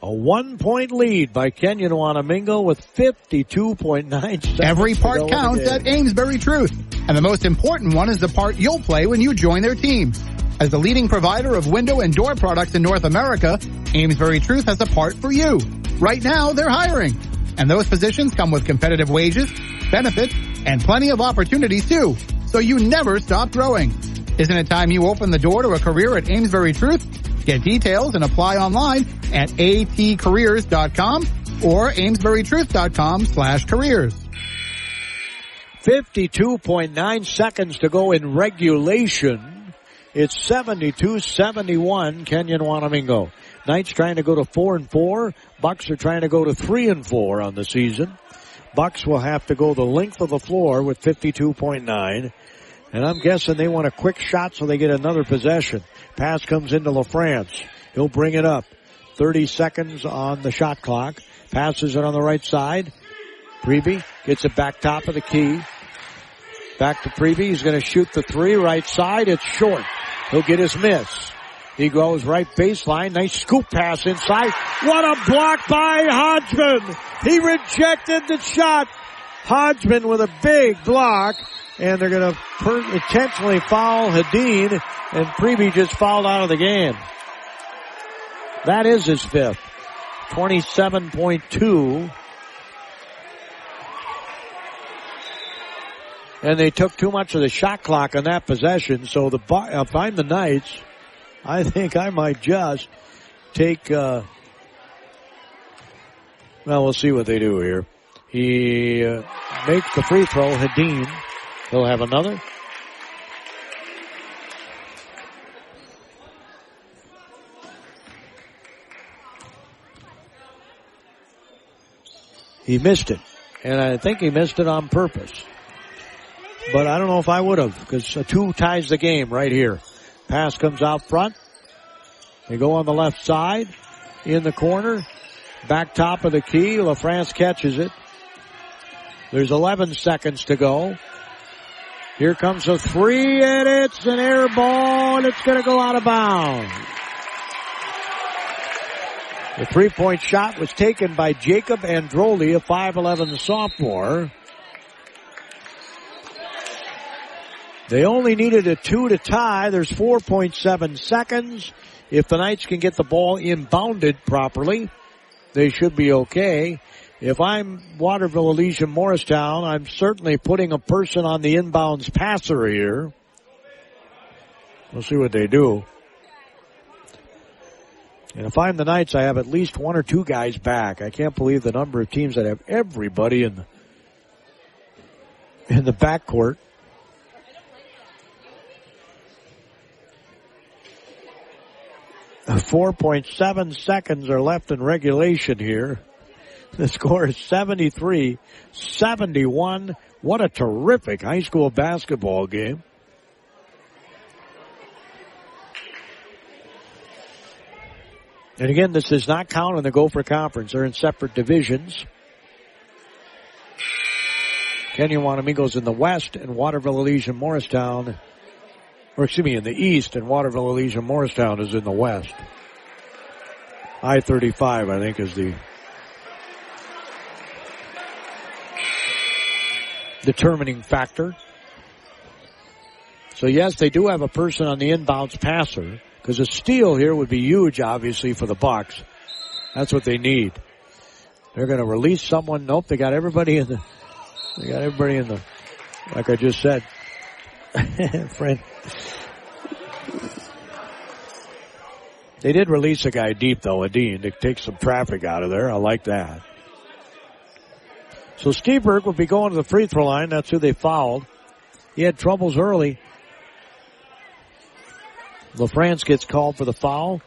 A 1-point lead by Kenyon-Wanamingo with 52.9 seconds. Every part counts at Amesbury Truth. And the most important one is the part you'll play when you join their team. As the leading provider of window and door products in North America, Amesbury Truth has a part for you. Right now, they're hiring. And those positions come with competitive wages, benefits, and plenty of opportunities too. So you never stop growing. Isn't it time you open the door to a career at Amesbury Truth? Get details and apply online at atcareers.com or amesburytruth.com/careers. 52.9 seconds to go in regulation. It's 72-71 Kenyon-Wanamingo. Knights trying to go to 4-4. Bucks are trying to go to 3-4 on the season. Bucks will have to go the length of the floor with 52.9. And I'm guessing they want a quick shot so they get another possession. Pass comes into LaFrance. He'll bring it up. 30 seconds on the shot clock. Passes it on the right side. Preby gets it back top of the key. Back to Preby. He's going to shoot the three. Right side. It's short. He'll get his miss. He goes right baseline. Nice scoop pass inside. What a block by Hodgman. He rejected the shot. Hodgman with a big block. And they're going to intentionally foul Hadeen, and Preby just fouled out of the game. That is his fifth. 27.2. And they took too much of the shot clock on that possession, so if I'm the Knights, I think I might just take, we'll see what they do here. He makes the free throw, Hadeen. He'll have another. He missed it. And I think he missed it on purpose. But I don't know if I would have, because a 2 ties the game right here. Pass comes out front. They go on the left side. In the corner. Back top of the key. LaFrance catches it. There's 11 seconds to go. Here comes a three, and it's an air ball, and it's going to go out of bounds. The 3-point shot was taken by Jacob Androli, a 5'11 sophomore. They only needed a 2 to tie. There's 4.7 seconds. If the Knights can get the ball inbounded properly, they should be okay. If I'm Waterville Elysian Morristown, I'm certainly putting a person on the inbounds passer here. We'll see what they do. And if I'm the Knights, I have at least 1 or 2 guys back. I can't believe the number of teams that have everybody in the backcourt. .7 seconds are left in regulation here. The score is 73-71. What a terrific high school basketball game. And again, this does not count in the Gopher Conference. They're in separate divisions. Kenyon-Wanamingo's in the west, and Waterville Elysian Morristown, in the east, and Waterville Elysian Morristown is in the west. I-35, I think, is the determining factor. So yes, they do have a person on the inbounds passer, because a steal here would be huge, obviously, for the Bucks. That's what they need. They're going to release someone. Nope, they got everybody in the, like I just said. Friend. They did release a guy deep, though, Adine, to take some traffic out of there. I like that. So Steberg will be going to the free throw line. That's who they fouled. He had troubles early. LaFrance gets called for the foul,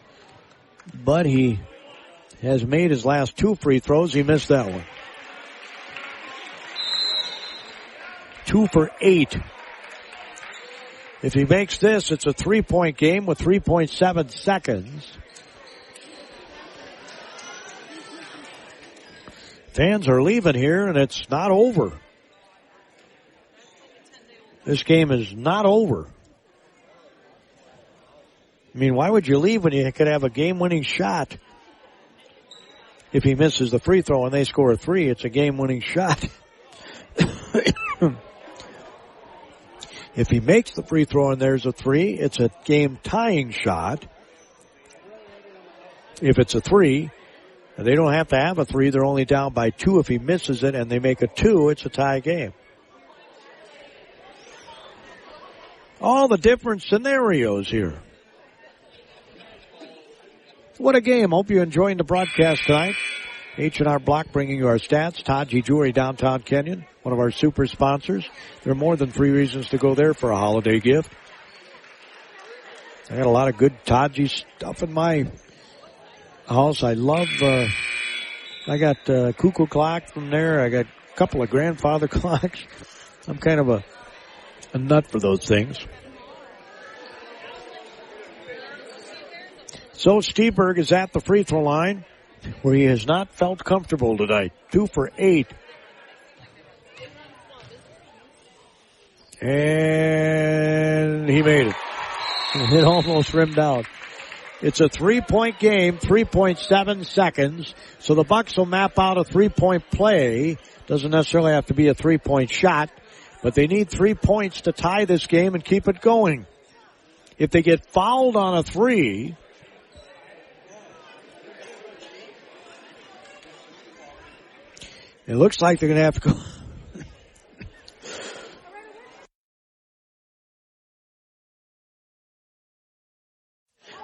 but he has made his last 2 free throws. He missed that one. 2 for 8. If he makes this, it's a 3-point game with 3.7 seconds. Fans are leaving here, and it's not over. This game is not over. I mean, why would you leave when you could have a game-winning shot? If he misses the free throw and they score a 3, it's a game-winning shot. If he makes the free throw and there's a 3, it's a game-tying shot. If it's a 3, they don't have to have a 3. They're only down by 2. If he misses it and they make a 2, it's a tie game. All the different scenarios here. What a game. Hope you're enjoying the broadcast tonight. H&R Block bringing you our stats. Taji Jewelry, downtown Kenyon, one of our super sponsors. There are more than 3 reasons to go there for a holiday gift. I got a lot of good Taji stuff in my house. I love, I got cuckoo clock from there. I got a couple of grandfather clocks. I'm kind of a nut for those things. So Steberg is at the free throw line where he has not felt comfortable tonight. 2 for 8. And he made it. It almost rimmed out. It's a 3-point game, 3.7 seconds. So the Bucks will map out a 3-point play. Doesn't necessarily have to be a 3-point shot, but they need 3 points to tie this game and keep it going. If they get fouled on a 3, it looks like they're going to have to go.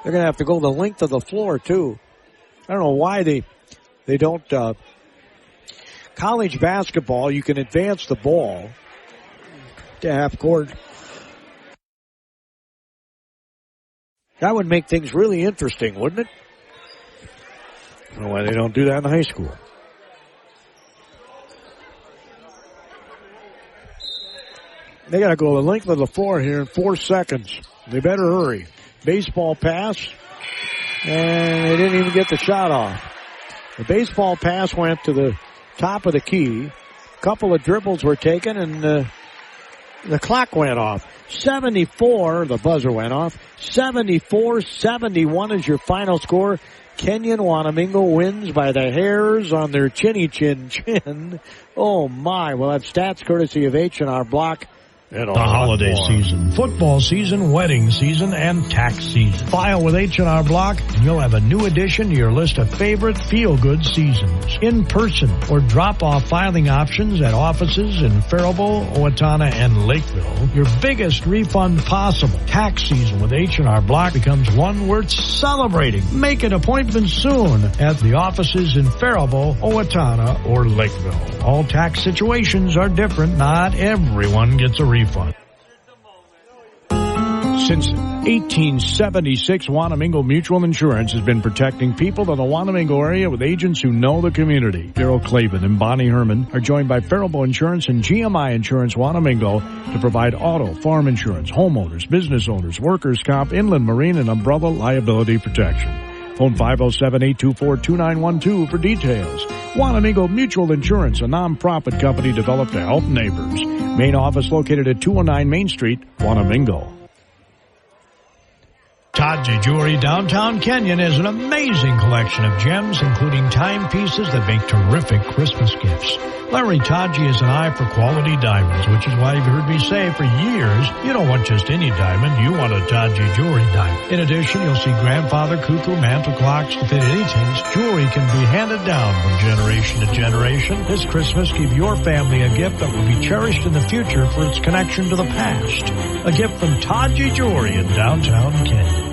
They're going to have to go the length of the floor, too. I don't know why they don't. College basketball, you can advance the ball to half court. That would make things really interesting, wouldn't it? I don't know why they don't do that in high school. They got to go the length of the floor here in 4 seconds. They better hurry. Baseball pass, and they didn't even get the shot off. The baseball pass went to the top of the key. A couple of dribbles were taken, and the clock went off. 74, the buzzer went off. 74-71 is your final score. Kenyon-Wanamingo wins by the hairs on their chinny chin. Oh, my. We'll have stats courtesy of H&R Block. The holiday season, football season, wedding season, and tax season. File with H&R Block, and you'll have a new addition to your list of favorite feel-good seasons. In person or drop-off filing options at offices in Faribault, Owatonna, and Lakeville. Your biggest refund possible. Tax season with H&R Block becomes one worth celebrating. Make an appointment soon at the offices in Faribault, Owatonna, or Lakeville. All tax situations are different. Not everyone gets a refund. Since 1876, Wanamingo Mutual Insurance has been protecting people in the Wanamingo area with agents who know the community. Daryl Clavin and Bonnie Herman are joined by Faribault Insurance and GMI Insurance Wanamingo to provide auto, farm insurance, homeowners, business owners, workers' comp, inland marine, and umbrella liability protection. Phone 507-824-2912 for details. Wanamingo Mutual Insurance, a non-profit company developed to help neighbors. Main office located at 209 Main Street, Wanamingo. Taji Jewelry, downtown Kenyon, has an amazing collection of gems, including timepieces that make terrific Christmas gifts. Larry Taji has an eye for quality diamonds, which is why you've heard me say for years, you don't want just any diamond, you want a Taji Jewelry diamond. In addition, you'll see grandfather cuckoo mantle clocks to fit any taste. Jewelry can be handed down from generation to generation. This Christmas, give your family a gift that will be cherished in the future for its connection to the past. A gift from Taji Jewelry in downtown Kenyon.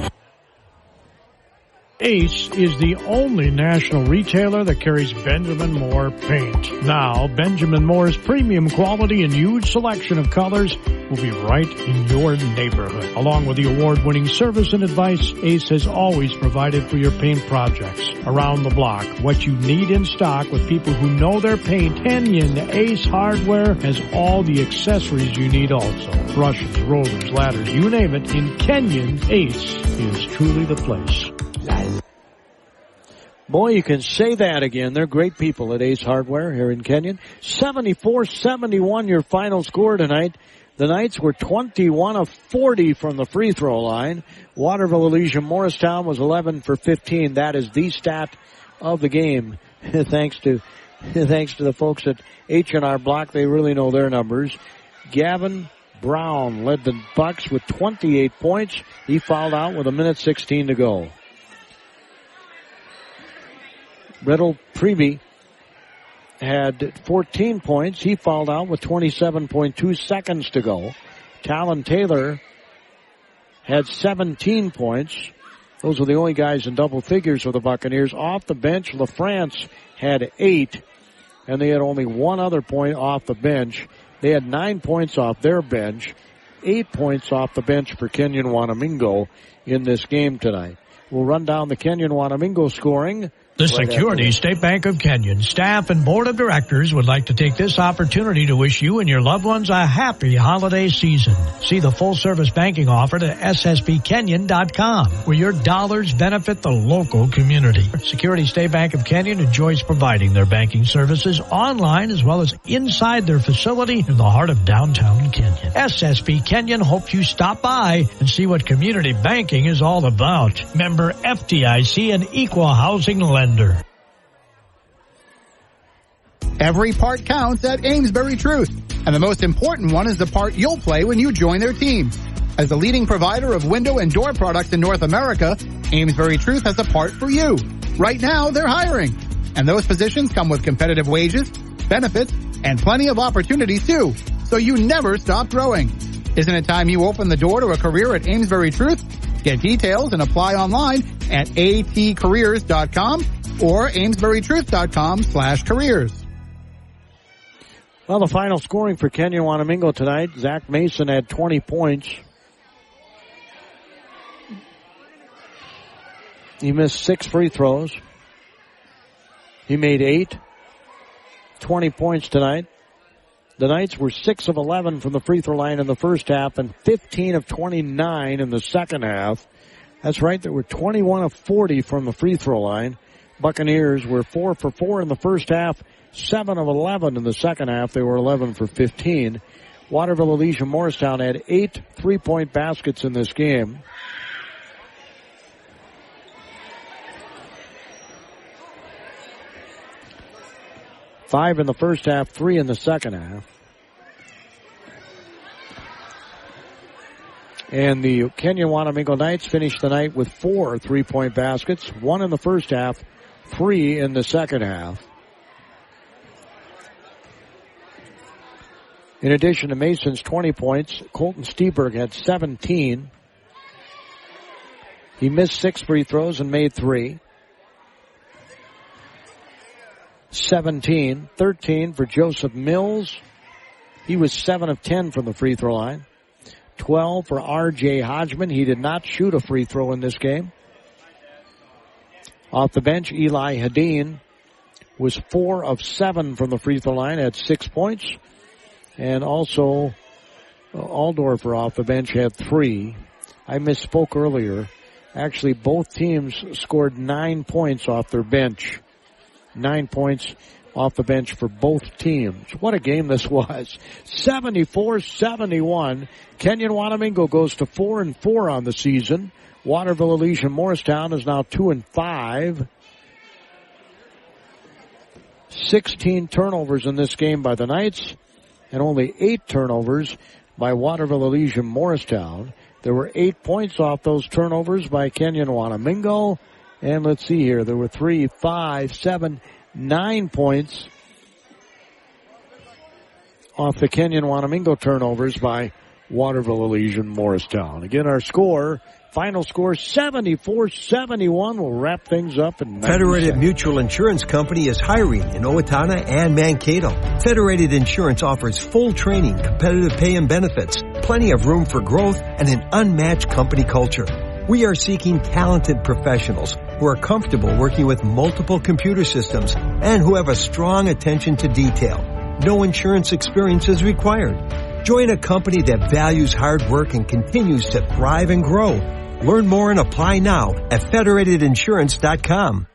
Ace is the only national retailer that carries Benjamin Moore paint. Now, Benjamin Moore's premium quality and huge selection of colors will be right in your neighborhood. Along with the award-winning service and advice Ace has always provided for your paint projects. Around the block, what you need in stock with people who know their paint. Kenyon Ace Hardware has all the accessories you need also. Brushes, rollers, ladders, you name it. In Kenyon, Ace is truly the place. Boy, you can say that again. They're great people at Ace Hardware here in Kenyon. 74-71 your final score tonight. The Knights were 21 of 40 from the free throw line. Waterville Elysian Morristown was 11 for 15. That is the stat of the game. Thanks to the folks at H&R Block. They really know their numbers. Gavin Brown led the Bucks with 28 points. He fouled out with 1:16 to go. Riddle Prevey had 14 points. He fouled out with 27.2 seconds to go. Talon Taylor had 17 points. Those were the only guys in double figures for the Buccaneers. Off the bench, LaFrance had 8, and they had only one other point off the bench. They had 9 points off their bench, 8 points off the bench for Kenyon-Wanamingo in this game tonight. We'll run down the Kenyon-Wanamingo scoring. The Security State Bank of Kenyon staff and board of directors would like to take this opportunity to wish you and your loved ones a happy holiday season. See the full-service banking offered at ssbkenyon.com, where your dollars benefit the local community. Security State Bank of Kenyon enjoys providing their banking services online as well as inside their facility in the heart of downtown Kenyon. SSB Kenyon hopes you stop by and see what community banking is all about. Member FDIC and equal housing lender. Every part counts at Amesbury Truth, and the most important one is the part you'll play when you join their team. As the leading provider of window and door products in North America, Amesbury Truth has a part for you. Right now, they're hiring, and those positions come with competitive wages, benefits, and plenty of opportunities too, so you never stop growing. Isn't it time you open the door to a career at Amesbury Truth? Get details and apply online at atcareers.com or amesburytruth.com/careers. Well, the final scoring for Kenyon-Wanamingo tonight, Zach Mason had 20 points. He missed 6 free throws. He made 8. 20 points tonight. The Knights were 6 of 11 from the free throw line in the first half and 15 of 29 in the second half. That's right, there were 21 of 40 from the free throw line. Buccaneers were 4 for 4 in the first half, 7 of 11 in the second half. They were 11 for 15. Waterville Elysian Morristown had 8 3-point baskets in this game. Five in the first half, 3 in the second half. And the Kenyon-Wanamingo Knights finished the night with 4 3-point baskets, 1 in the first half, 3 in the second half. In addition to Mason's 20 points, Colton Steberg had 17. He missed 6 free throws and made 3. 17, 13 for Joseph Mills. He was 7 of 10 from the free throw line. 12 for R.J. Hodgman. He did not shoot a free throw in this game. Off the bench, Eli Hadeen was 4 of 7 from the free throw line, had 6 points. And also, Aldorfer off the bench had 3. I misspoke earlier. Actually, both teams scored 9 points off their bench. 9 points off the bench for both teams. What a game this was. 74-71. Kenyon-Wanamingo goes to 4-4 on the season. Waterville Elysian Morristown is now 2-5. 16 turnovers in this game by the Knights, and only 8 turnovers by Waterville Elysian Morristown. There were 8 points off those turnovers by Kenyon-Wanamingo. And let's see here, there were 3, 5, 7, 9 points off the Kenyon-Wanamingo turnovers by Waterville Elysian Morristown. Again, our score, final score 74-71. We'll wrap things up in 90 Federated seconds. Mutual Insurance Company is hiring in Owatonna and Mankato. Federated Insurance offers full training, competitive pay and benefits, plenty of room for growth, and an unmatched company culture. We are seeking talented professionals who are comfortable working with multiple computer systems and who have a strong attention to detail. No insurance experience is required. Join a company that values hard work and continues to thrive and grow. Learn more and apply now at federatedinsurance.com.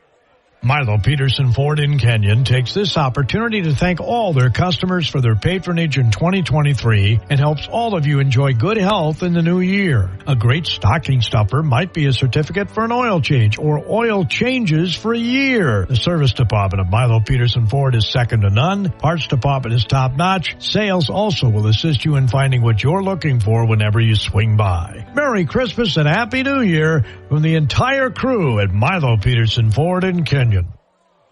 Milo Peterson Ford in Kenyon takes this opportunity to thank all their customers for their patronage in 2023 and helps all of you enjoy good health in the new year. A great stocking stuffer might be a certificate for an oil change or oil changes for a year. The service department of Milo Peterson Ford is second to none. Parts department is top-notch. Sales also will assist you in finding what you're looking for whenever you swing by. Merry Christmas and Happy New Year from the entire crew at Milo Peterson Ford in Kenyon.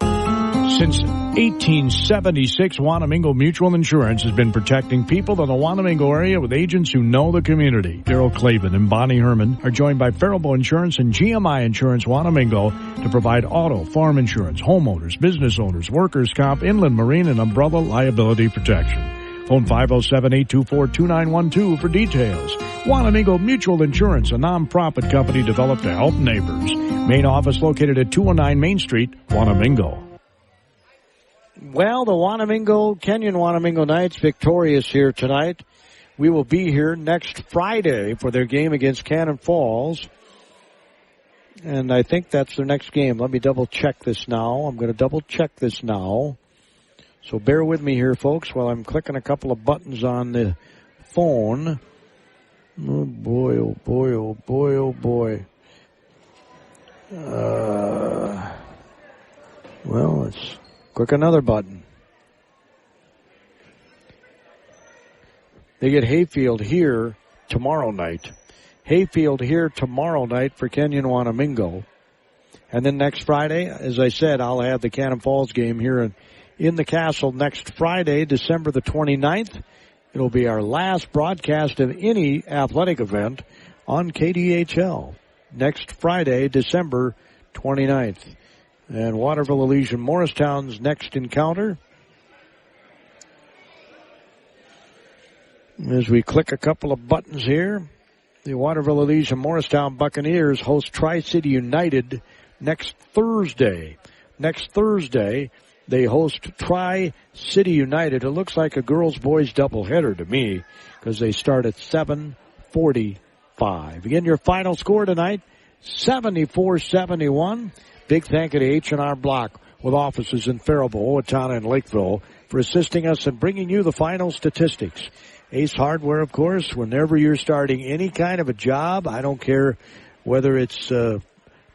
Since 1876, Wanamingo Mutual Insurance has been protecting people in the Wanamingo area with agents who know the community. Daryl Clavin and Bonnie Herman are joined by Faribault Insurance and GMI Insurance Wanamingo to provide auto, farm insurance, homeowners, business owners, workers' comp, inland marine, and umbrella liability protection. Phone 507-824-2912 for details. Wanamingo Mutual Insurance, a non-profit company developed to help neighbors. Main office located at 209 Main Street, Wanamingo. Well, the Kenyon-Wanamingo Knights victorious here tonight. We will be here next Friday for their game against Cannon Falls. And I think that's their next game. Let me double check this now. I'm going to double check this now. So bear with me here, folks, while I'm clicking a couple of buttons on the phone. Oh, boy, oh, boy, oh, boy, oh, boy. Well, let's click another button. They get Hayfield here tomorrow night. Hayfield here tomorrow night for Kenyon-Wanamingo. And then next Friday, as I said, I'll have the Cannon Falls game here in the Castle next Friday, December the 29th. It'll be our last broadcast of any athletic event on KDHL. Next Friday, December 29th. And Waterville Elysian Morristown's next encounter. As we click a couple of buttons here, the Waterville Elysian Morristown Buccaneers host Tri-City United next Thursday. Next Thursday, they host Tri-City United. It looks like a girls-boys doubleheader to me because they start at 7:45. Again, your final score tonight, 74-71. Big thank you to H&R Block with offices in Faribault, Owatonna, and Lakeville for assisting us in bringing you the final statistics. Ace Hardware, of course, whenever you're starting any kind of a job, I don't care whether it's a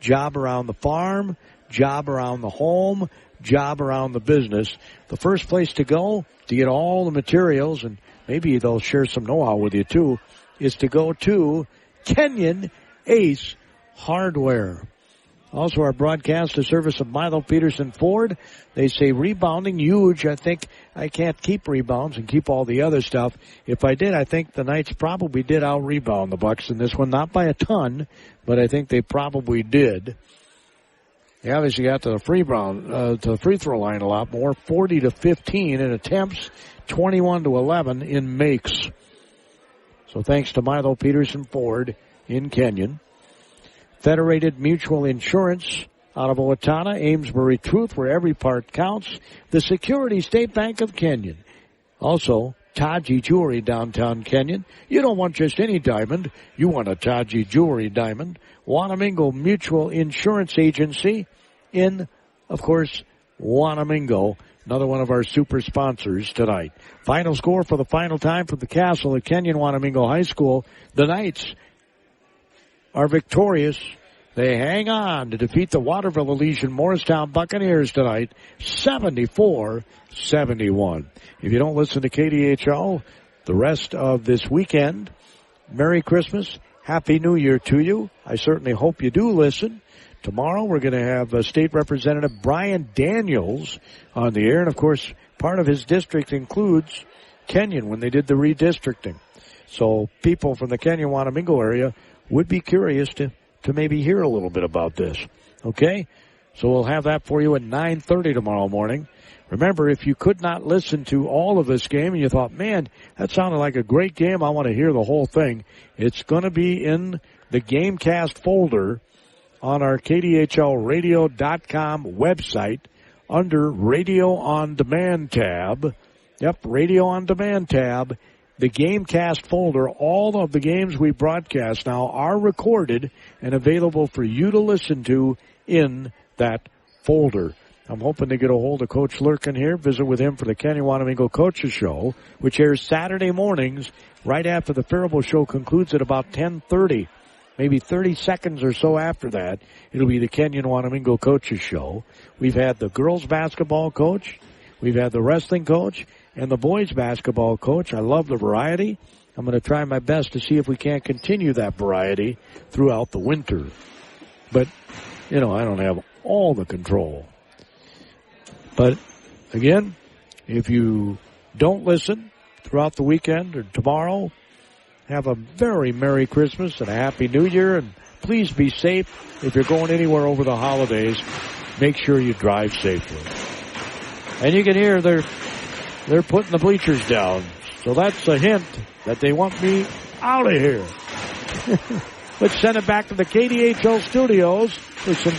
job around the farm, job around the home, job around the business, the first place to go to get all the materials, and maybe they'll share some know-how with you too, is to go to Kenyon Ace Hardware. Also, our broadcast, a service of Milo Peterson Ford. They say rebounding, huge. I think I can't keep rebounds and keep all the other stuff. If I did, I think the Knights probably did out-rebound the Bucks in this one. Not by a ton, but I think they probably did. They obviously got to the free throw line a lot more. 40-15 in attempts, 21-11 in makes. So thanks to Milo Peterson Ford in Kenyon. Federated Mutual Insurance out of Owatonna, Amesbury Truth, where every part counts. The Security State Bank of Kenyon. Also, Taji Jewelry, downtown Kenyon. You don't want just any diamond. You want a Taji Jewelry diamond. Wanamingo Mutual Insurance Agency in, of course, Wanamingo. Another one of our super sponsors tonight. Final score for the final time from the Castle at Kenyon-Wanamingo High School. The Knights are victorious. They hang on to defeat the Waterville Elysian Morristown Buccaneers tonight, 74-71. If you don't listen to KDHL the rest of this weekend, Merry Christmas, Happy New Year to you. I certainly hope you do listen. Tomorrow we're going to have State Representative Brian Daniels on the air, and of course part of his district includes Kenyon when they did the redistricting. So people from the Kenyon-Wanamingo area would be curious to maybe hear a little bit about this. Okay? So we'll have that for you at 9:30 tomorrow morning. Remember, if you could not listen to all of this game and you thought, man, that sounded like a great game, I want to hear the whole thing, it's going to be in the Gamecast folder on our KDHLradio.com website under Radio On Demand tab. Yep, Radio On Demand tab. The Gamecast folder, all of the games we broadcast now are recorded and available for you to listen to in that folder. I'm hoping to get a hold of Coach Lurkin here, visit with him for the Kenyon-Wanamingo Coaches Show, which airs Saturday mornings right after the Faribault Show concludes at about 10:30. Maybe 30 seconds or so after that, it'll be the Kenyon-Wanamingo Coaches Show. We've had the girls basketball coach, we've had the wrestling coach, and the boys basketball coach. I love the variety. I'm going to try my best to see if we can't continue that variety throughout the winter. But, I don't have all the control. But, again, if you don't listen throughout the weekend or tomorrow, have a very Merry Christmas and a Happy New Year. And please be safe. If you're going anywhere over the holidays, make sure you drive safely. And you can hear they're putting the bleachers down. So that's a hint that they want me out of here. Let's send it back to the KDHL studios with some